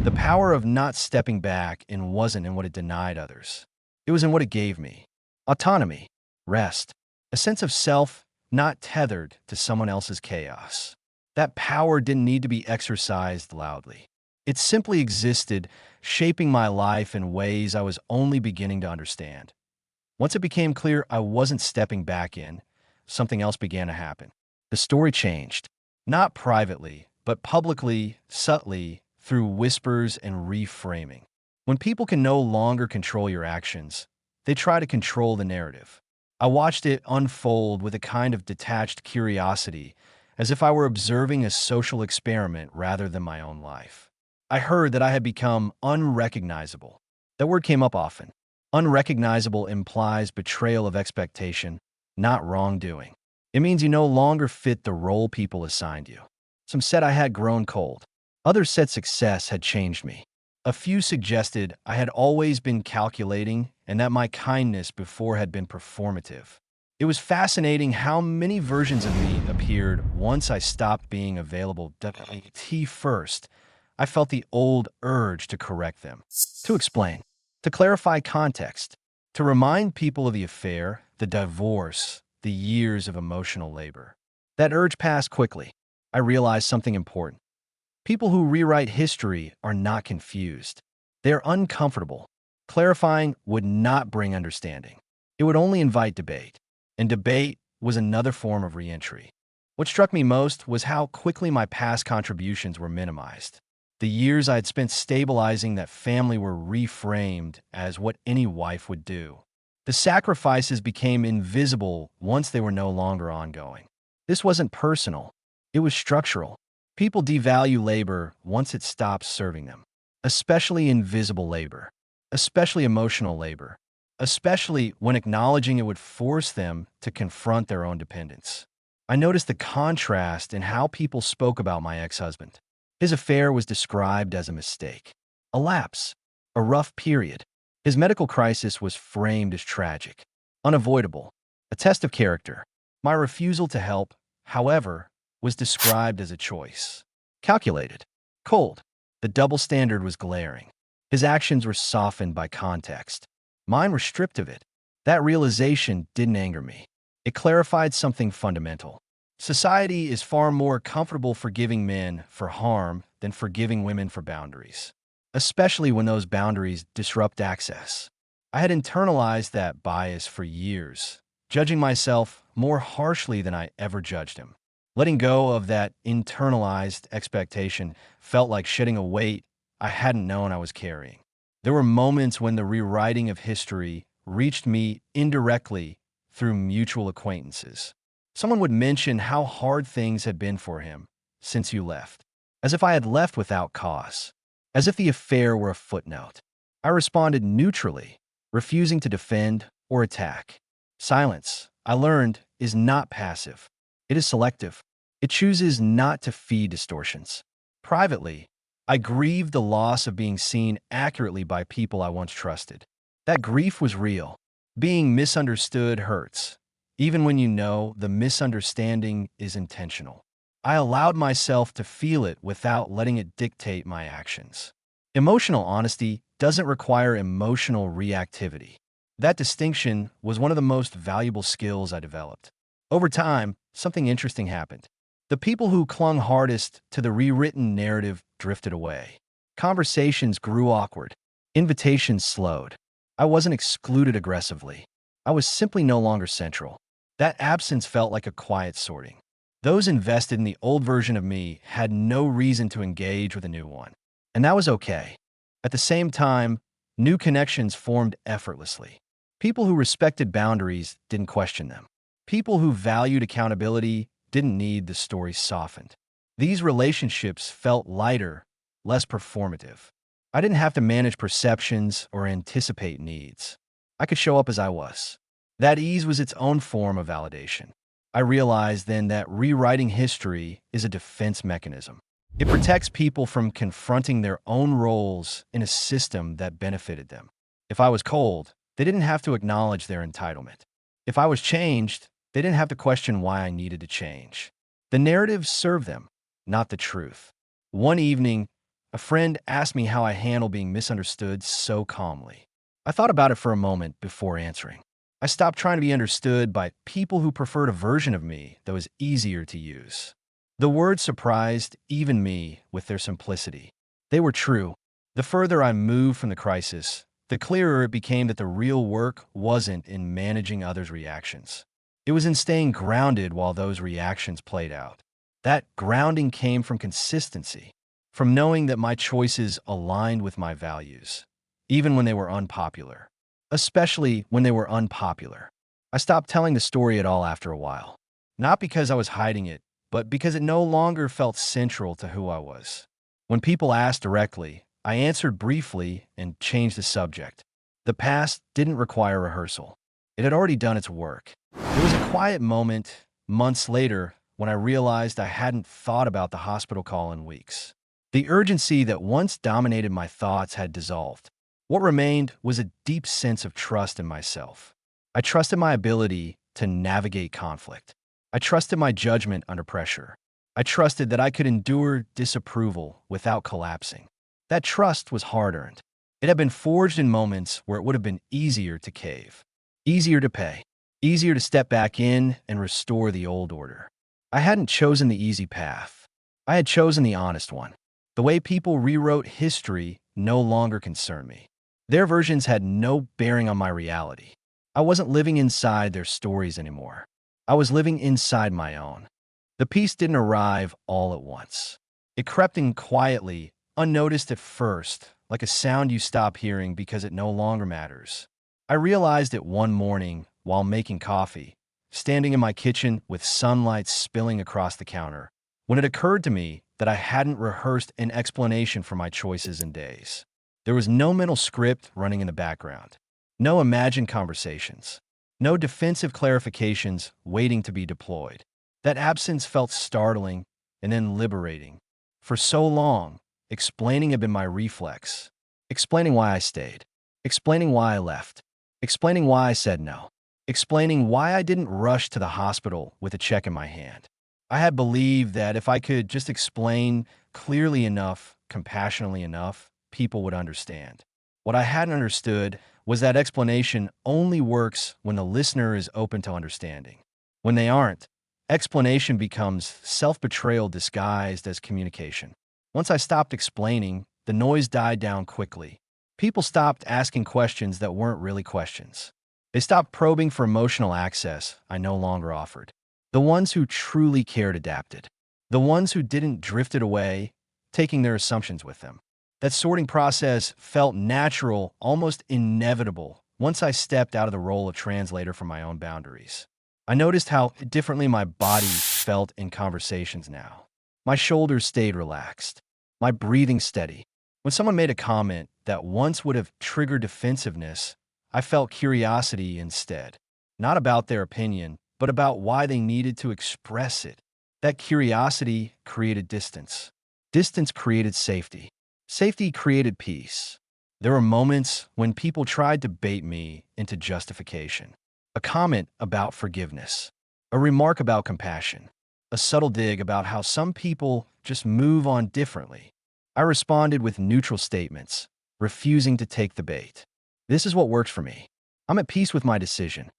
The power of not stepping back and wasn't in what it denied others. It was in what it gave me. Autonomy, rest, a sense of self not tethered to someone else's chaos. That power didn't need to be exercised loudly. It simply existed, shaping my life in ways I was only beginning to understand. Once it became clear I wasn't stepping back in, something else began to happen. The story changed, not privately, but publicly, subtly, through whispers and reframing. When people can no longer control your actions, they try to control the narrative. I watched it unfold with a kind of detached curiosity, as if I were observing a social experiment rather than my own life. I heard that I had become unrecognizable. That word came up often. Unrecognizable implies betrayal of expectation, not wrongdoing. It means you no longer fit the role people assigned you. Some said I had grown cold. Others said success had changed me. A few suggested I had always been calculating and that my kindness before had been performative. It was fascinating how many versions of me appeared once I stopped being available. First, I felt the old urge to correct them, to explain, to clarify context, to remind people of the affair, the divorce, the years of emotional labor. That urge passed quickly. I realized something important. People who rewrite history are not confused. They're uncomfortable. Clarifying would not bring understanding. It would only invite debate. And debate was another form of reentry. What struck me most was how quickly my past contributions were minimized. The years I had spent stabilizing that family were reframed as what any wife would do. The sacrifices became invisible once they were no longer ongoing. This wasn't personal. It was structural. People devalue labor once it stops serving them, especially invisible labor, especially emotional labor, especially when acknowledging it would force them to confront their own dependence. I noticed the contrast in how people spoke about my ex-husband. His affair was described as a mistake, a lapse, a rough period. His medical crisis was framed as tragic, unavoidable, a test of character. My refusal to help, however, was described as a choice. Calculated, cold. The double standard was glaring. His actions were softened by context. Mine were stripped of it. That realization didn't anger me. It clarified something fundamental. Society is far more comfortable forgiving men for harm than forgiving women for boundaries, especially when those boundaries disrupt access. I had internalized that bias for years, judging myself more harshly than I ever judged him. Letting go of that internalized expectation felt like shedding a weight I hadn't known I was carrying. There were moments when the rewriting of history reached me indirectly through mutual acquaintances. Someone would mention how hard things had been for him since you left, as if I had left without cause, as if the affair were a footnote. I responded neutrally, refusing to defend or attack. Silence, I learned, is not passive. It is selective. It chooses not to feed distortions. Privately, I grieved the loss of being seen accurately by people I once trusted. That grief was real. Being misunderstood hurts, even when you know the misunderstanding is intentional. I allowed myself to feel it without letting it dictate my actions. Emotional honesty doesn't require emotional reactivity. That distinction was one of the most valuable skills I developed. Over time, something interesting happened. The people who clung hardest to the rewritten narrative drifted away. Conversations grew awkward. Invitations slowed. I wasn't excluded aggressively. I was simply no longer central. That absence felt like a quiet sorting. Those invested in the old version of me had no reason to engage with a new one. And that was okay. At the same time, new connections formed effortlessly. People who respected boundaries didn't question them. People who valued accountability didn't need the story softened. These relationships felt lighter, less performative. I didn't have to manage perceptions or anticipate needs. I could show up as I was. That ease was its own form of validation. I realized then that rewriting history is a defense mechanism. It protects people from confronting their own roles in a system that benefited them. If I was cold, they didn't have to acknowledge their entitlement. If I was changed, They didn't have to question why I needed to change. The narrative served them, not the truth. One evening, a friend asked me how I handle being misunderstood so calmly. I thought about it for a moment before answering. I stopped trying to be understood by people who preferred a version of me that was easier to use. The words surprised even me with their simplicity. They were true. The further I moved from the crisis, the clearer it became that the real work wasn't in managing others' reactions. It was in staying grounded while those reactions played out. That grounding came from consistency, from knowing that my choices aligned with my values, even when they were unpopular. Especially when they were unpopular. I stopped telling the story at all after a while. Not because I was hiding it, but because it no longer felt central to who I was. When people asked directly, I answered briefly and changed the subject. The past didn't require rehearsal. It had already done its work. There was a quiet moment, months later, when I realized I hadn't thought about the hospital call in weeks. The urgency that once dominated my thoughts had dissolved. What remained was a deep sense of trust in myself. I trusted my ability to navigate conflict. I trusted my judgment under pressure. I trusted that I could endure disapproval without collapsing. That trust was hard-earned. It had been forged in moments where it would have been easier to cave, easier to pay, easier to step back in and restore the old order. I hadn't chosen the easy path. I had chosen the honest one. The way people rewrote history no longer concerned me. Their versions had no bearing on my reality. I wasn't living inside their stories anymore. I was living inside my own. The peace didn't arrive all at once. It crept in quietly, unnoticed at first, like a sound you stop hearing because it no longer matters. I realized it one morning while making coffee, standing in my kitchen with sunlight spilling across the counter, when it occurred to me that I hadn't rehearsed an explanation for my choices in days. There was no mental script running in the background, no imagined conversations, no defensive clarifications waiting to be deployed. That absence felt startling and then liberating. For so long, explaining had been my reflex. Explaining why I stayed. Explaining why I left. Explaining why I said no. Explaining why I didn't rush to the hospital with a check in my hand. I had believed that if I could just explain clearly enough, compassionately enough, people would understand. What I hadn't understood was that explanation only works when the listener is open to understanding. When they aren't, explanation becomes self-betrayal disguised as communication. Once I stopped explaining, the noise died down quickly. People stopped asking questions that weren't really questions. They stopped probing for emotional access I no longer offered. The ones who truly cared adapted. The ones who didn't drifted away, taking their assumptions with them. That sorting process felt natural, almost inevitable, once I stepped out of the role of translator for my own boundaries. I noticed how differently my body felt in conversations now. My shoulders stayed relaxed, my breathing steady. When someone made a comment that once would have triggered defensiveness, I felt curiosity instead. Not about their opinion, but about why they needed to express it. That curiosity created distance. Distance created safety. Safety created peace. There were moments when people tried to bait me into justification. A comment about forgiveness. A remark about compassion. A subtle dig about how some people just move on differently. I responded with neutral statements, refusing to take the bait. This is what works for me. I'm at peace with my decision.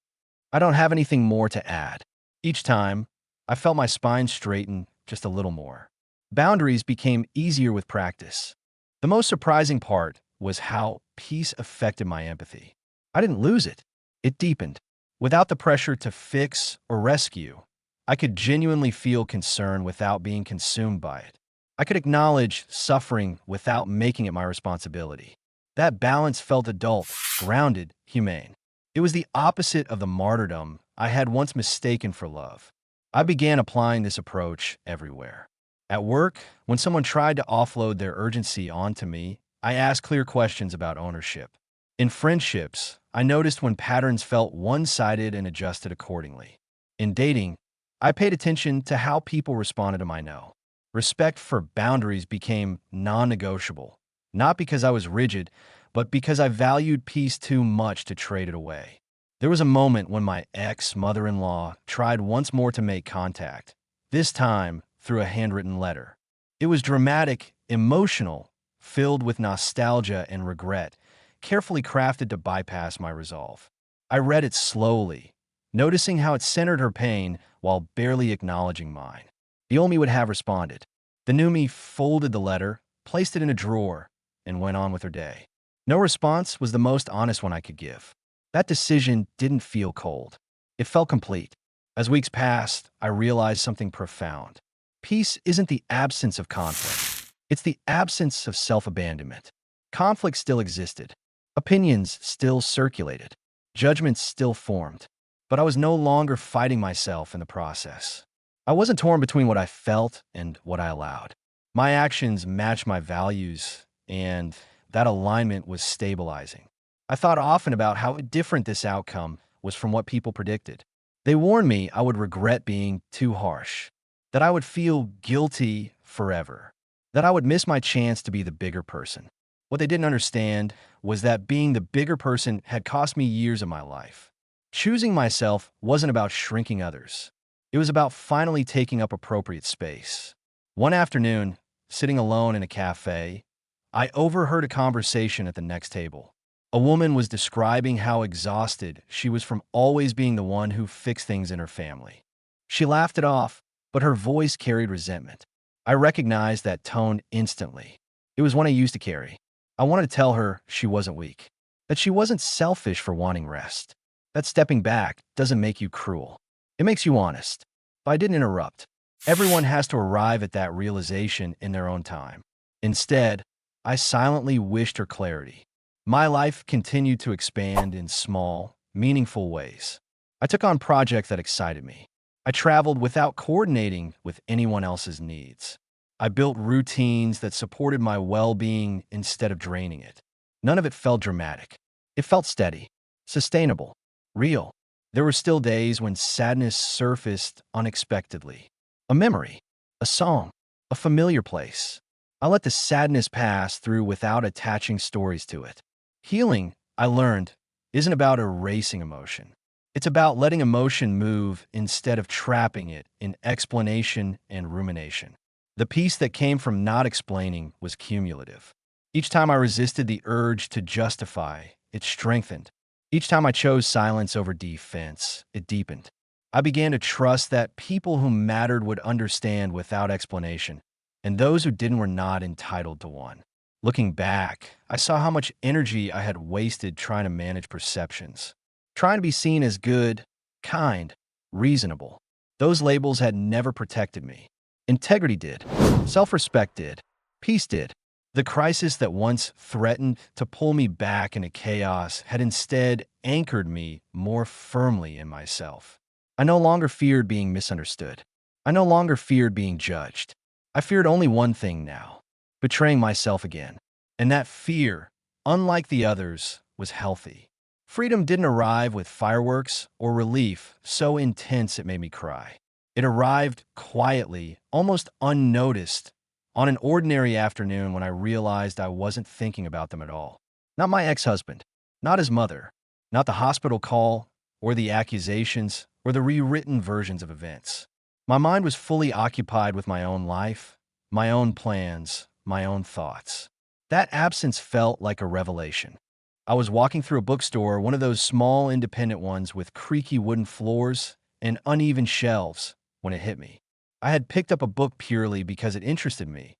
I don't have anything more to add. Each time, I felt my spine straighten just a little more. Boundaries became easier with practice. The most surprising part was how peace affected my empathy. I didn't lose it. It deepened. Without the pressure to fix or rescue, I could genuinely feel concern without being consumed by it. I could acknowledge suffering without making it my responsibility. That balance felt adult, grounded, humane. It was the opposite of the martyrdom I had once mistaken for love. I began applying this approach everywhere. At work, when someone tried to offload their urgency onto me, I asked clear questions about ownership. In friendships, I noticed when patterns felt one-sided and adjusted accordingly. In dating, I paid attention to how people responded to my no. Respect for boundaries became non-negotiable, not because I was rigid, but because I valued peace too much to trade it away. There was a moment when my ex-mother-in-law tried once more to make contact, this time through a handwritten letter. It was dramatic, emotional, filled with nostalgia and regret, carefully crafted to bypass my resolve. I read it slowly, noticing how it centered her pain while barely acknowledging mine. The old me would have responded. The new me folded the letter, placed it in a drawer, and went on with her day. No response was the most honest one I could give. That decision didn't feel cold. It felt complete. As weeks passed, I realized something profound. Peace isn't the absence of conflict. It's the absence of self-abandonment. Conflict still existed. Opinions still circulated. Judgments still formed. But I was no longer fighting myself in the process. I wasn't torn between what I felt and what I allowed. My actions matched my values, and that alignment was stabilizing. I thought often about how different this outcome was from what people predicted. They warned me I would regret being too harsh, that I would feel guilty forever, that I would miss my chance to be the bigger person. What they didn't understand was that being the bigger person had cost me years of my life. Choosing myself wasn't about shrinking others. It was about finally taking up appropriate space. One afternoon, sitting alone in a cafe, I overheard a conversation at the next table. A woman was describing how exhausted she was from always being the one who fixed things in her family. She laughed it off, but her voice carried resentment. I recognized that tone instantly. It was one I used to carry. I wanted to tell her she wasn't weak, that she wasn't selfish for wanting rest, that stepping back doesn't make you cruel. It makes you honest. But I didn't interrupt. Everyone has to arrive at that realization in their own time. Instead, I silently wished her clarity. My life continued to expand in small, meaningful ways. I took on projects that excited me. I traveled without coordinating with anyone else's needs. I built routines that supported my well-being instead of draining it. None of it felt dramatic. It felt steady, sustainable, real. There were still days when sadness surfaced unexpectedly. A memory, a song, a familiar place. I let the sadness pass through without attaching stories to it. Healing, I learned, isn't about erasing emotion. It's about letting emotion move instead of trapping it in explanation and rumination. The peace that came from not explaining was cumulative. Each time I resisted the urge to justify, it strengthened. Each time I chose silence over defense, it deepened. I began to trust that people who mattered would understand without explanation, and those who didn't were not entitled to one. Looking back, I saw how much energy I had wasted trying to manage perceptions, trying to be seen as good, kind, reasonable. Those labels had never protected me. Integrity did. Self-respect did. Peace did. The crisis that once threatened to pull me back into chaos had instead anchored me more firmly in myself. I no longer feared being misunderstood. I no longer feared being judged. I feared only one thing now: betraying myself again. And that fear, unlike the others, was healthy. Freedom didn't arrive with fireworks or relief so intense it made me cry. It arrived quietly, almost unnoticed, on an ordinary afternoon when I realized I wasn't thinking about them at all. Not my ex-husband, not his mother, not the hospital call, or the accusations, or the rewritten versions of events. My mind was fully occupied with my own life, my own plans, my own thoughts. That absence felt like a revelation. I was walking through a bookstore, one of those small independent ones with creaky wooden floors and uneven shelves, when it hit me. I had picked up a book purely because it interested me,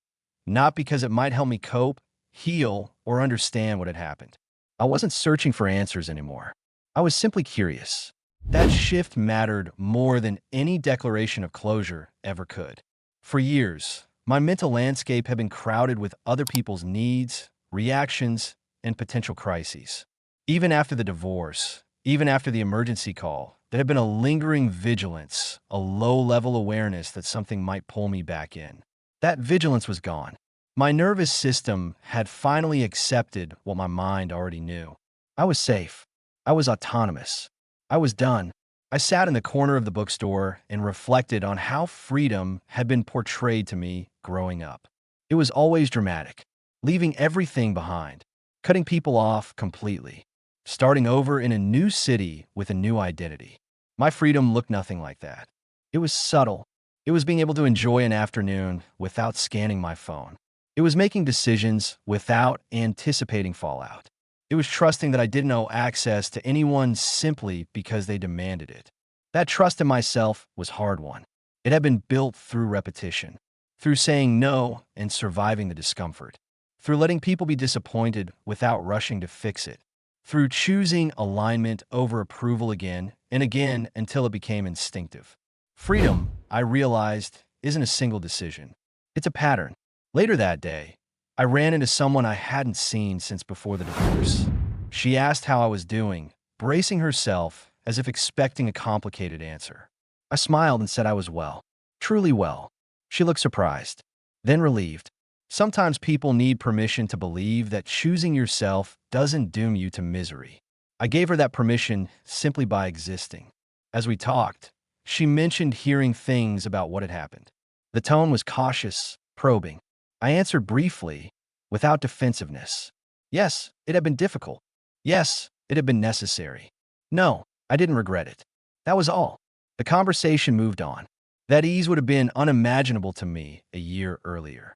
not because it might help me cope, heal, or understand what had happened. I wasn't searching for answers anymore. I was simply curious. That shift mattered more than any declaration of closure ever could. For years, my mental landscape had been crowded with other people's needs, reactions, and potential crises. Even after the divorce, even after the emergency call, there had been a lingering vigilance, a low-level awareness that something might pull me back in. That vigilance was gone. My nervous system had finally accepted what my mind already knew. I was safe. I was autonomous. I was done. I sat in the corner of the bookstore and reflected on how freedom had been portrayed to me growing up. It was always dramatic, leaving everything behind, cutting people off completely. starting over in a new city with a new identity. My freedom looked nothing like that. It was subtle. It was being able to enjoy an afternoon without scanning my phone. It was making decisions without anticipating fallout. It was trusting that I didn't owe access to anyone simply because they demanded it. That trust in myself was hard-won. It had been built through repetition, through saying no and surviving the discomfort, through letting people be disappointed without rushing to fix it, through choosing alignment over approval again and again until it became instinctive. Freedom, I realized, isn't a single decision. It's a pattern. Later that day, I ran into someone I hadn't seen since before the divorce. She asked how I was doing, bracing herself as if expecting a complicated answer. I smiled and said I was well, truly well. She looked surprised, then relieved. Sometimes people need permission to believe that choosing yourself doesn't doom you to misery. I gave her that permission simply by existing. As we talked, she mentioned hearing things about what had happened. The tone was cautious, probing. I answered briefly, without defensiveness. Yes, it had been difficult. Yes, it had been necessary. No, I didn't regret it. That was all. The conversation moved on. That ease would have been unimaginable to me a year earlier.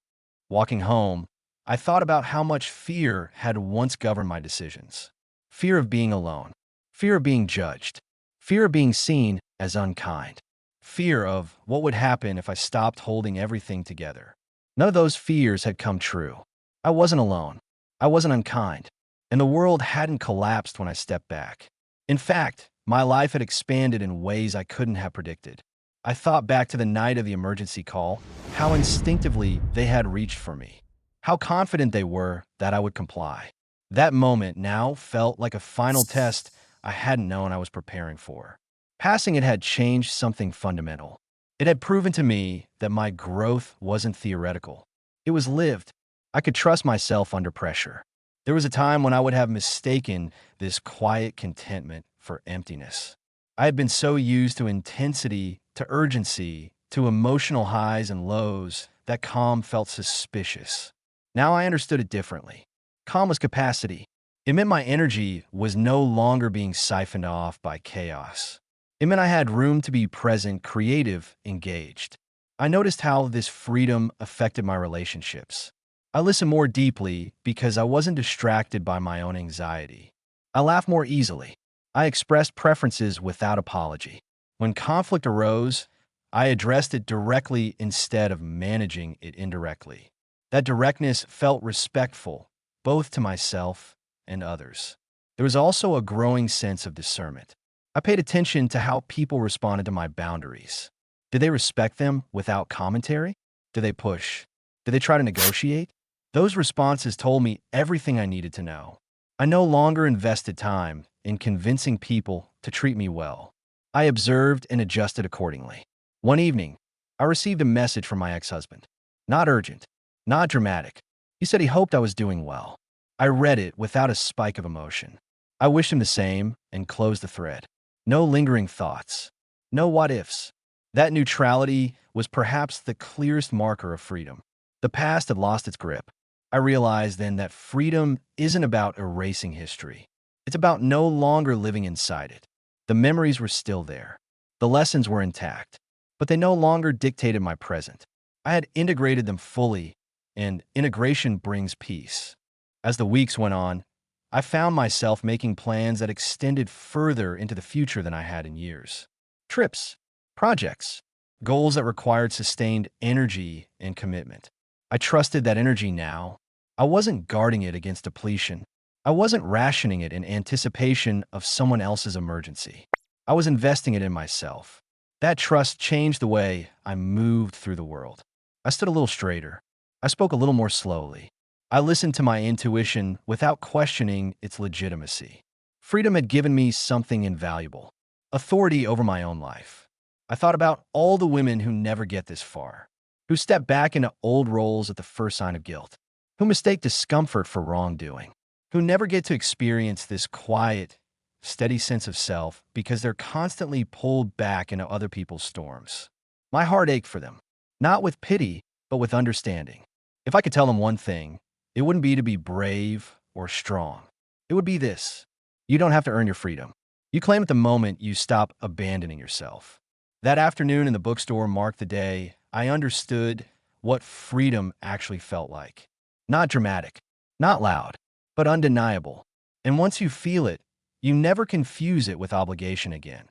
Walking home, I thought about how much fear had once governed my decisions. Fear of being alone. Fear of being judged. Fear of being seen as unkind. Fear of what would happen if I stopped holding everything together. None of those fears had come true. I wasn't alone. I wasn't unkind. And the world hadn't collapsed when I stepped back. In fact, my life had expanded in ways I couldn't have predicted. I thought back to the night of the emergency call, how instinctively they had reached for me, how confident they were that I would comply. That moment now felt like a final test I hadn't known I was preparing for. Passing it had changed something fundamental. It had proven to me that my growth wasn't theoretical. It was lived. I could trust myself under pressure. There was a time when I would have mistaken this quiet contentment for emptiness. I had been so used to intensity, to urgency, to emotional highs and lows that calm felt suspicious. Now I understood it differently. Calm was capacity. It meant my energy was no longer being siphoned off by chaos. It meant I had room to be present, creative, engaged. I noticed how this freedom affected my relationships. I listened more deeply because I wasn't distracted by my own anxiety. I laughed more easily. I expressed preferences without apology. When conflict arose, I addressed it directly instead of managing it indirectly. That directness felt respectful, both to myself and others. There was also a growing sense of discernment. I paid attention to how people responded to my boundaries. Did they respect them without commentary? Did they push? Did they try to negotiate? Those responses told me everything I needed to know. I no longer invested time in convincing people to treat me well. I observed and adjusted accordingly. One evening, I received a message from my ex-husband. Not urgent, not dramatic. He said he hoped I was doing well. I read it without a spike of emotion. I wished him the same and closed the thread. No lingering thoughts. No what-ifs. That neutrality was perhaps the clearest marker of freedom. The past had lost its grip. I realized then that freedom isn't about erasing history. It's about no longer living inside it. The memories were still there. The lessons were intact, but they no longer dictated my present. I had integrated them fully, and integration brings peace. As the weeks went on, I found myself making plans that extended further into the future than I had in years. Trips, projects, goals that required sustained energy and commitment. I trusted that energy now. I wasn't guarding it against depletion. I wasn't rationing it in anticipation of someone else's emergency. I was investing it in myself. That trust changed the way I moved through the world. I stood a little straighter. I spoke a little more slowly. I listened to my intuition without questioning its legitimacy. Freedom had given me something invaluable: authority over my own life. I thought about all the women who never get this far, who step back into old roles at the first sign of guilt, who mistake discomfort for wrongdoing, who never get to experience this quiet, steady sense of self because they're constantly pulled back into other people's storms. My heart ached for them, not with pity, but with understanding. If I could tell them one thing, it wouldn't be to be brave or strong. It would be this: You don't have to earn your freedom. You claim it the moment you stop abandoning yourself. That afternoon in the bookstore marked the day I understood what freedom actually felt like. Not dramatic, not loud, but undeniable. And once you feel it, you never confuse it with obligation again.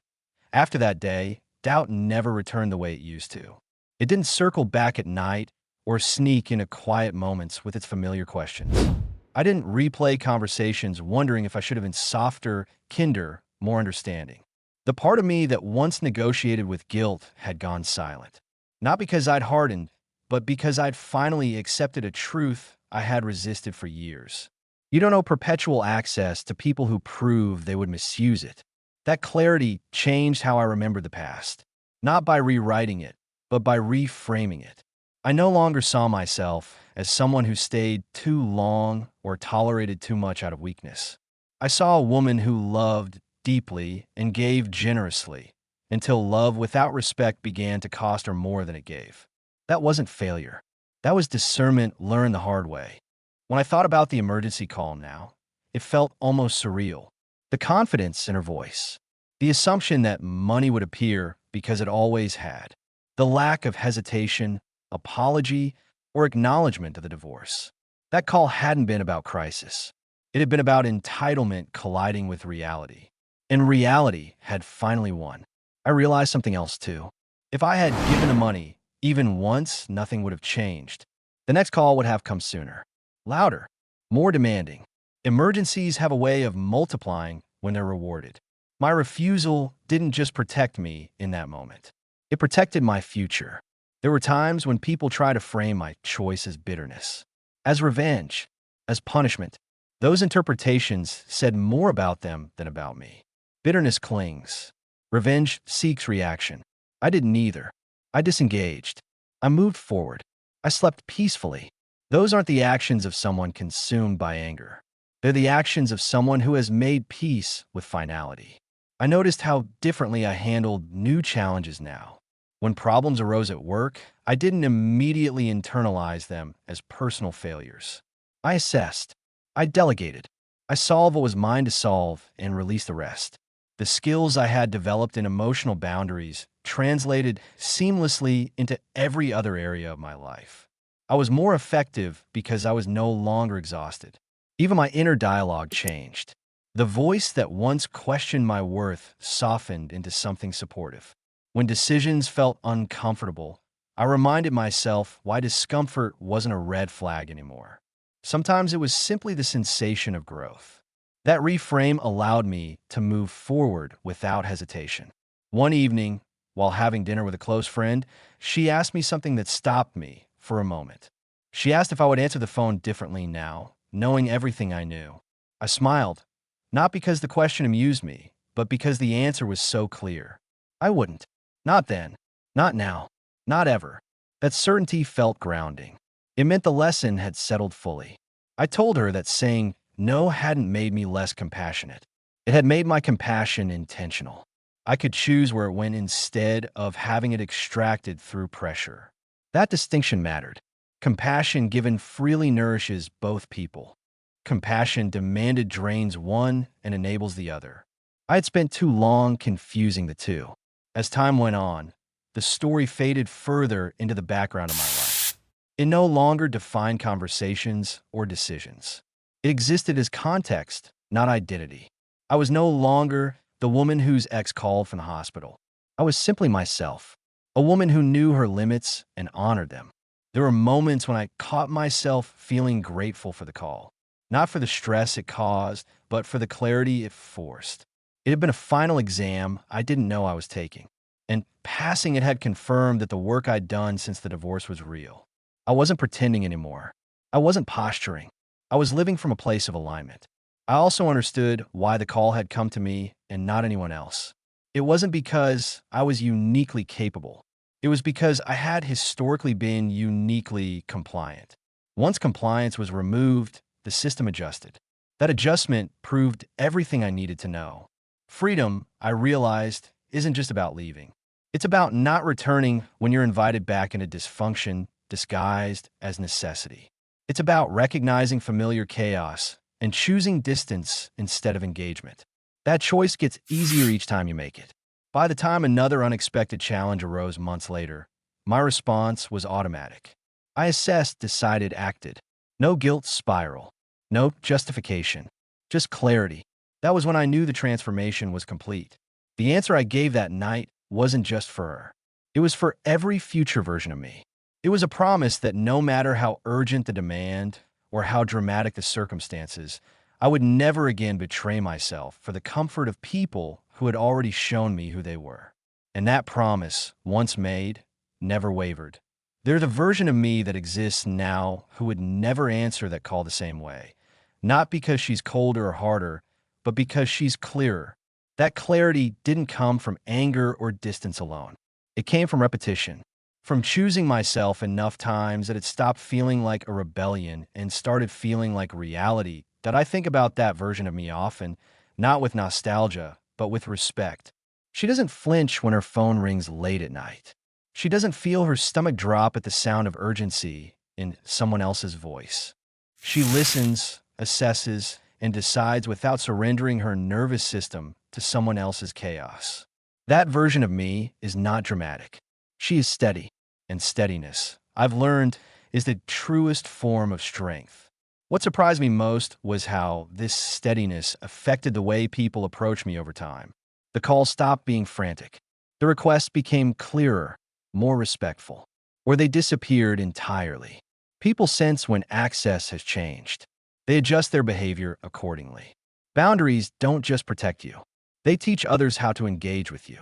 After that day, doubt never returned the way it used to. It didn't circle back at night or sneak into quiet moments with its familiar questions. I didn't replay conversations wondering if I should have been softer, kinder, more understanding. The part of me that once negotiated with guilt had gone silent. Not because I'd hardened, but because I'd finally accepted a truth I had resisted for years. You don't owe perpetual access to people who prove they would misuse it. That clarity changed how I remembered the past, not by rewriting it, but by reframing it. I no longer saw myself as someone who stayed too long or tolerated too much out of weakness. I saw a woman who loved deeply and gave generously until love without respect began to cost her more than it gave. That wasn't failure. That was discernment learned the hard way. When I thought about the emergency call now, it felt almost surreal. The confidence in her voice, the assumption that money would appear because it always had, the lack of hesitation, apology, or acknowledgement of the divorce. That call hadn't been about crisis. It had been about entitlement colliding with reality. And reality had finally won. I realized something else too. If I had given the money, even once, nothing would have changed. The next call would have come sooner. Louder, more demanding. Emergencies have a way of multiplying when they're rewarded. My refusal didn't just protect me in that moment. It protected my future. There were times when people tried to frame my choice as bitterness, as revenge, as punishment. Those interpretations said more about them than about me. Bitterness clings. Revenge seeks reaction. I did neither. I disengaged. I moved forward. I slept peacefully. Those aren't the actions of someone consumed by anger. They're the actions of someone who has made peace with finality. I noticed how differently I handled new challenges now. When problems arose at work, I didn't immediately internalize them as personal failures. I assessed. I delegated. I solved what was mine to solve and released the rest. The skills I had developed in emotional boundaries translated seamlessly into every other area of my life. I was more effective because I was no longer exhausted. Even my inner dialogue changed. The voice that once questioned my worth softened into something supportive. When decisions felt uncomfortable, I reminded myself why discomfort wasn't a red flag anymore. Sometimes it was simply the sensation of growth. That reframe allowed me to move forward without hesitation. One evening, while having dinner with a close friend, she asked me something that stopped me for a moment. She asked if I would answer the phone differently now, knowing everything I knew. I smiled, not because the question amused me, but because the answer was so clear. I wouldn't. Not then. Not now. Not ever. That certainty felt grounding. It meant the lesson had settled fully. I told her that saying no hadn't made me less compassionate. It had made my compassion intentional. I could choose where it went instead of having it extracted through pressure. That distinction mattered. Compassion given freely nourishes both people. Compassion demanded drains one and enables the other. I had spent too long confusing the two. As time went on, the story faded further into the background of my life. It no longer defined conversations or decisions. It existed as context, not identity. I was no longer the woman whose ex called from the hospital. I was simply myself, a woman who knew her limits and honored them. There were moments when I caught myself feeling grateful for the call, not for the stress it caused, but for the clarity it forced. It had been a final exam I didn't know I was taking, and passing it had confirmed that the work I'd done since the divorce was real. I wasn't pretending anymore. I wasn't posturing. I was living from a place of alignment. I also understood why the call had come to me and not anyone else. It wasn't because I was uniquely capable. It was because I had historically been uniquely compliant. Once compliance was removed, the system adjusted. That adjustment proved everything I needed to know. Freedom, I realized, isn't just about leaving. It's about not returning when you're invited back into dysfunction disguised as necessity. It's about recognizing familiar chaos and choosing distance instead of engagement. That choice gets easier each time you make it. By the time another unexpected challenge arose months later, my response was automatic. I assessed, decided, acted. No guilt spiral. No justification. Just clarity. That was when I knew the transformation was complete. The answer I gave that night wasn't just for her. It was for every future version of me. It was a promise that no matter how urgent the demand or how dramatic the circumstances, I would never again betray myself for the comfort of people who had already shown me who they were. And that promise, once made, never wavered. They're the version of me that exists now who would never answer that call the same way. Not because she's colder or harder, but because she's clearer. That clarity didn't come from anger or distance alone. It came from repetition, from choosing myself enough times that it stopped feeling like a rebellion and started feeling like reality. That I think about that version of me often, not with nostalgia, but with respect. She doesn't flinch when her phone rings late at night. She doesn't feel her stomach drop at the sound of urgency in someone else's voice. She listens, assesses, and decides without surrendering her nervous system to someone else's chaos. That version of me is not dramatic. She is steady, and steadiness, I've learned, is the truest form of strength. What surprised me most was how this steadiness affected the way people approach me over time. The calls stopped being frantic. The requests became clearer, more respectful, or they disappeared entirely. People sense when access has changed. They adjust their behavior accordingly. Boundaries don't just protect you. They teach others how to engage with you.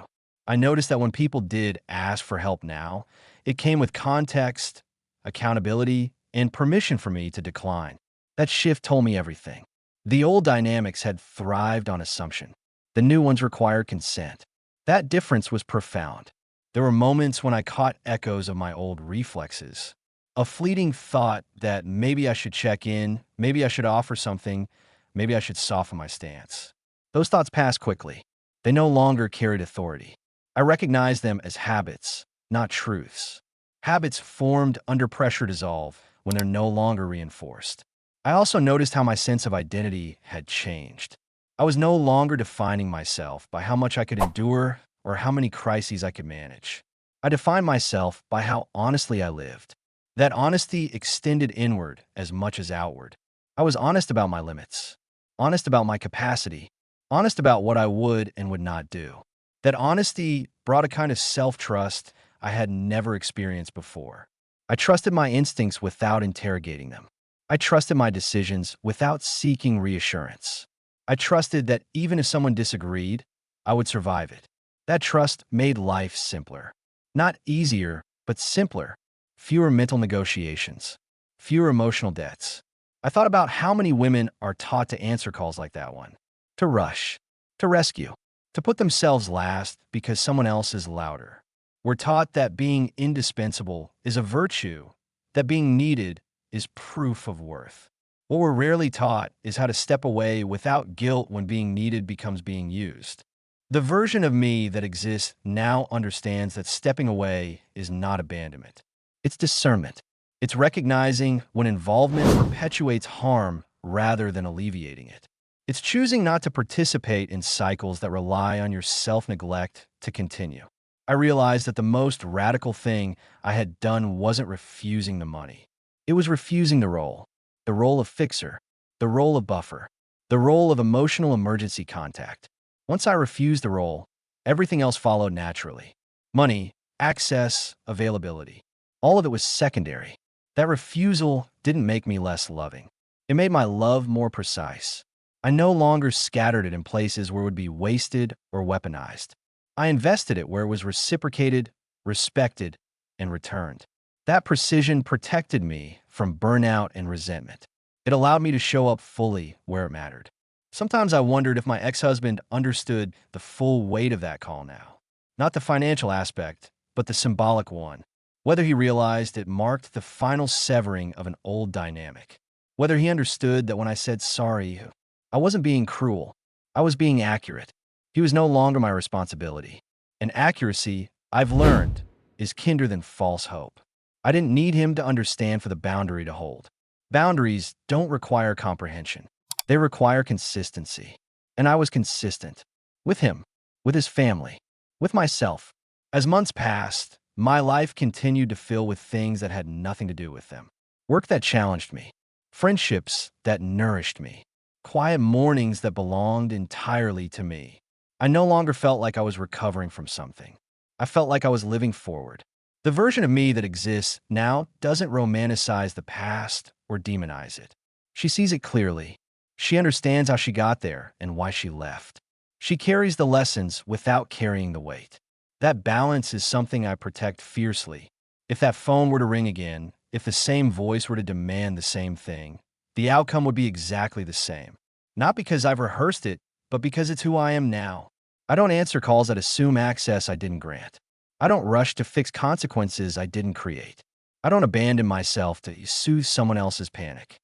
I noticed that when people did ask for help now, it came with context, accountability, and permission for me to decline. That shift told me everything. The old dynamics had thrived on assumption. The new ones required consent. That difference was profound. There were moments when I caught echoes of my old reflexes. A fleeting thought that maybe I should check in, maybe I should offer something, maybe I should soften my stance. Those thoughts passed quickly. They no longer carried authority. I recognized them as habits, not truths. Habits formed under pressure dissolve when they're no longer reinforced. I also noticed how my sense of identity had changed. I was no longer defining myself by how much I could endure or how many crises I could manage. I defined myself by how honestly I lived. That honesty extended inward as much as outward. I was honest about my limits, honest about my capacity, honest about what I would and would not do. That honesty brought a kind of self-trust I had never experienced before. I trusted my instincts without interrogating them. I trusted my decisions without seeking reassurance. I trusted that even if someone disagreed, I would survive it. That trust made life simpler. Not easier, but simpler. Fewer mental negotiations. Fewer emotional debts. I thought about how many women are taught to answer calls like that one. To rush. To rescue. To put themselves last because someone else is louder. We're taught that being indispensable is a virtue, that being needed is proof of worth. What we're rarely taught is how to step away without guilt when being needed becomes being used. The version of me that exists now understands that stepping away is not abandonment. It's discernment. It's recognizing when involvement perpetuates harm rather than alleviating it. It's choosing not to participate in cycles that rely on your self-neglect to continue. I realized that the most radical thing I had done wasn't refusing the money. It was refusing the role of fixer, the role of buffer, the role of emotional emergency contact. Once I refused the role, everything else followed naturally. Money, access, availability. All of it was secondary. That refusal didn't make me less loving. It made my love more precise. I no longer scattered it in places where it would be wasted or weaponized. I invested it where it was reciprocated, respected, and returned. That precision protected me from burnout and resentment. It allowed me to show up fully where it mattered. Sometimes I wondered if my ex-husband understood the full weight of that call now. Not the financial aspect, but the symbolic one. Whether he realized it marked the final severing of an old dynamic. Whether he understood that when I said sorry, I wasn't being cruel. I was being accurate. He was no longer my responsibility. And accuracy, I've learned, is kinder than false hope. I didn't need him to understand for the boundary to hold. Boundaries don't require comprehension. They require consistency. And I was consistent. With him, with his family, with myself. As months passed, my life continued to fill with things that had nothing to do with them. Work that challenged me. Friendships that nourished me. Quiet mornings that belonged entirely to me. I no longer felt like I was recovering from something. I felt like I was living forward. The version of me that exists now doesn't romanticize the past or demonize it. She sees it clearly. She understands how she got there and why she left. She carries the lessons without carrying the weight. That balance is something I protect fiercely. If that phone were to ring again, if the same voice were to demand the same thing, the outcome would be exactly the same. Not because I've rehearsed it, but because it's who I am now. I don't answer calls that assume access I didn't grant. I don't rush to fix consequences I didn't create. I don't abandon myself to soothe someone else's panic.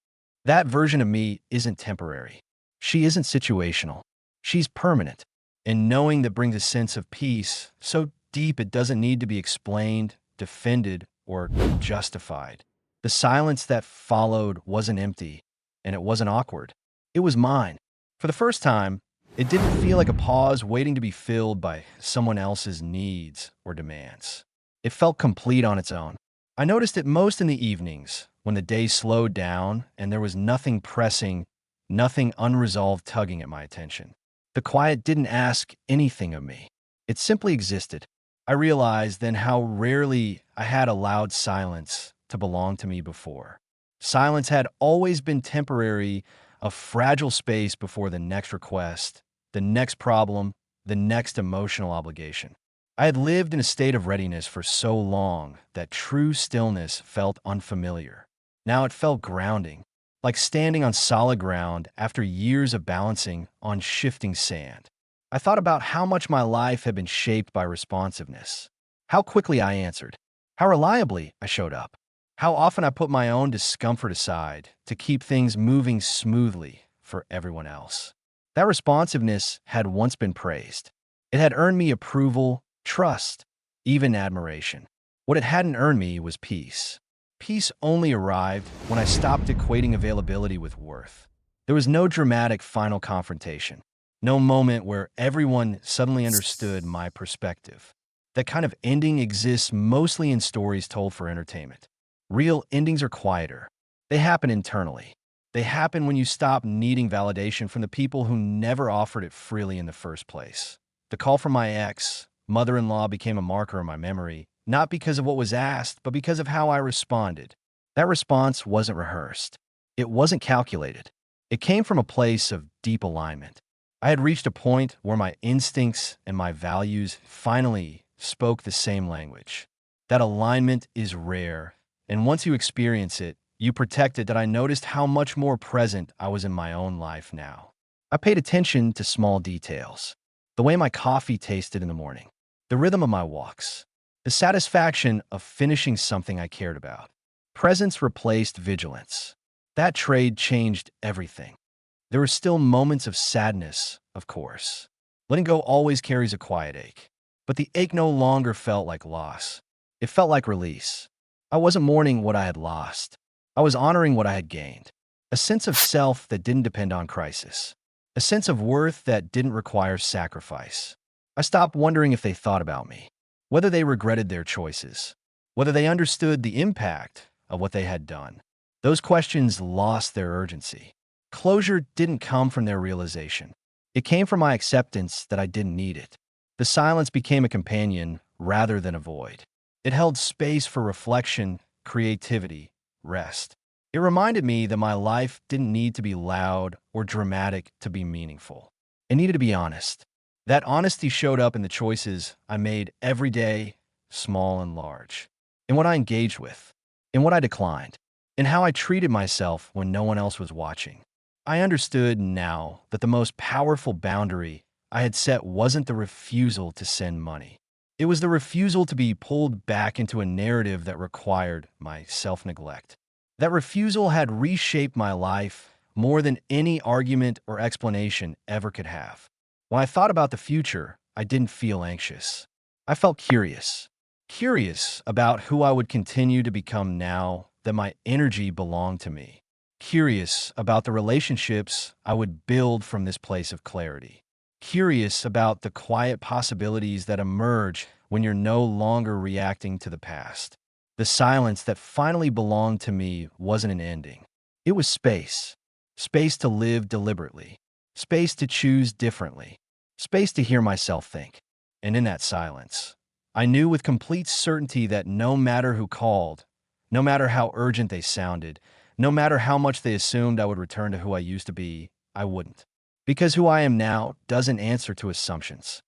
That version of me isn't temporary. She isn't situational. She's permanent. And knowing that brings a sense of peace so deep it doesn't need to be explained, defended, or justified. The silence that followed wasn't empty, and it wasn't awkward. It was mine. For the first time, it didn't feel like a pause waiting to be filled by someone else's needs or demands. It felt complete on its own. I noticed it most in the evenings, when the day slowed down and there was nothing pressing, nothing unresolved tugging at my attention. The quiet didn't ask anything of me. It simply existed. I realized then how rarely I had allowed silence to belong to me before. Silence had always been temporary, a fragile space before the next request, the next problem, the next emotional obligation. I had lived in a state of readiness for so long that true stillness felt unfamiliar. Now it felt grounding, like standing on solid ground after years of balancing on shifting sand. I thought about how much my life had been shaped by responsiveness, how quickly I answered, how reliably I showed up, how often I put my own discomfort aside to keep things moving smoothly for everyone else. That responsiveness had once been praised. It had earned me approval, trust, even admiration. What it hadn't earned me was peace. Peace only arrived when I stopped equating availability with worth. There was no dramatic final confrontation, no moment where everyone suddenly understood my perspective. That kind of ending exists mostly in stories told for entertainment. Real endings are quieter. They happen internally. They happen when you stop needing validation from the people who never offered it freely in the first place. The call from my ex, mother-in-law, became a marker in my memory, not because of what was asked, but because of how I responded. That response wasn't rehearsed. It wasn't calculated. It came from a place of deep alignment. I had reached a point where my instincts and my values finally spoke the same language. That alignment is rare, and once you experience it, you protect it. That I noticed how much more present I was in my own life now. I paid attention to small details. The way my coffee tasted in the morning, the rhythm of my walks, the satisfaction of finishing something I cared about. Presence replaced vigilance. That trade changed everything. There were still moments of sadness, of course. Letting go always carries a quiet ache. But the ache no longer felt like loss. It felt like release. I wasn't mourning what I had lost. I was honoring what I had gained. A sense of self that didn't depend on crisis. A sense of worth that didn't require sacrifice. I stopped wondering if they thought about me, whether they regretted their choices, whether they understood the impact of what they had done. Those questions lost their urgency. Closure didn't come from their realization. It came from my acceptance that I didn't need it. The silence became a companion rather than a void. It held space for reflection, creativity, rest. It reminded me that my life didn't need to be loud or dramatic to be meaningful. It needed to be honest. That honesty showed up in the choices I made every day, small and large, in what I engaged with, in what I declined, in how I treated myself when no one else was watching. I understood now that the most powerful boundary I had set wasn't the refusal to send money. It was the refusal to be pulled back into a narrative that required my self-neglect. That refusal had reshaped my life more than any argument or explanation ever could have. When I thought about the future, I didn't feel anxious. I felt curious. Curious about who I would continue to become now that my energy belonged to me. Curious about the relationships I would build from this place of clarity. Curious about the quiet possibilities that emerge when you're no longer reacting to the past. The silence that finally belonged to me wasn't an ending. It was space. Space to live deliberately. Space to choose differently. Space to hear myself think. And in that silence, I knew with complete certainty that no matter who called, no matter how urgent they sounded, no matter how much they assumed I would return to who I used to be, I wouldn't. Because who I am now doesn't answer to assumptions.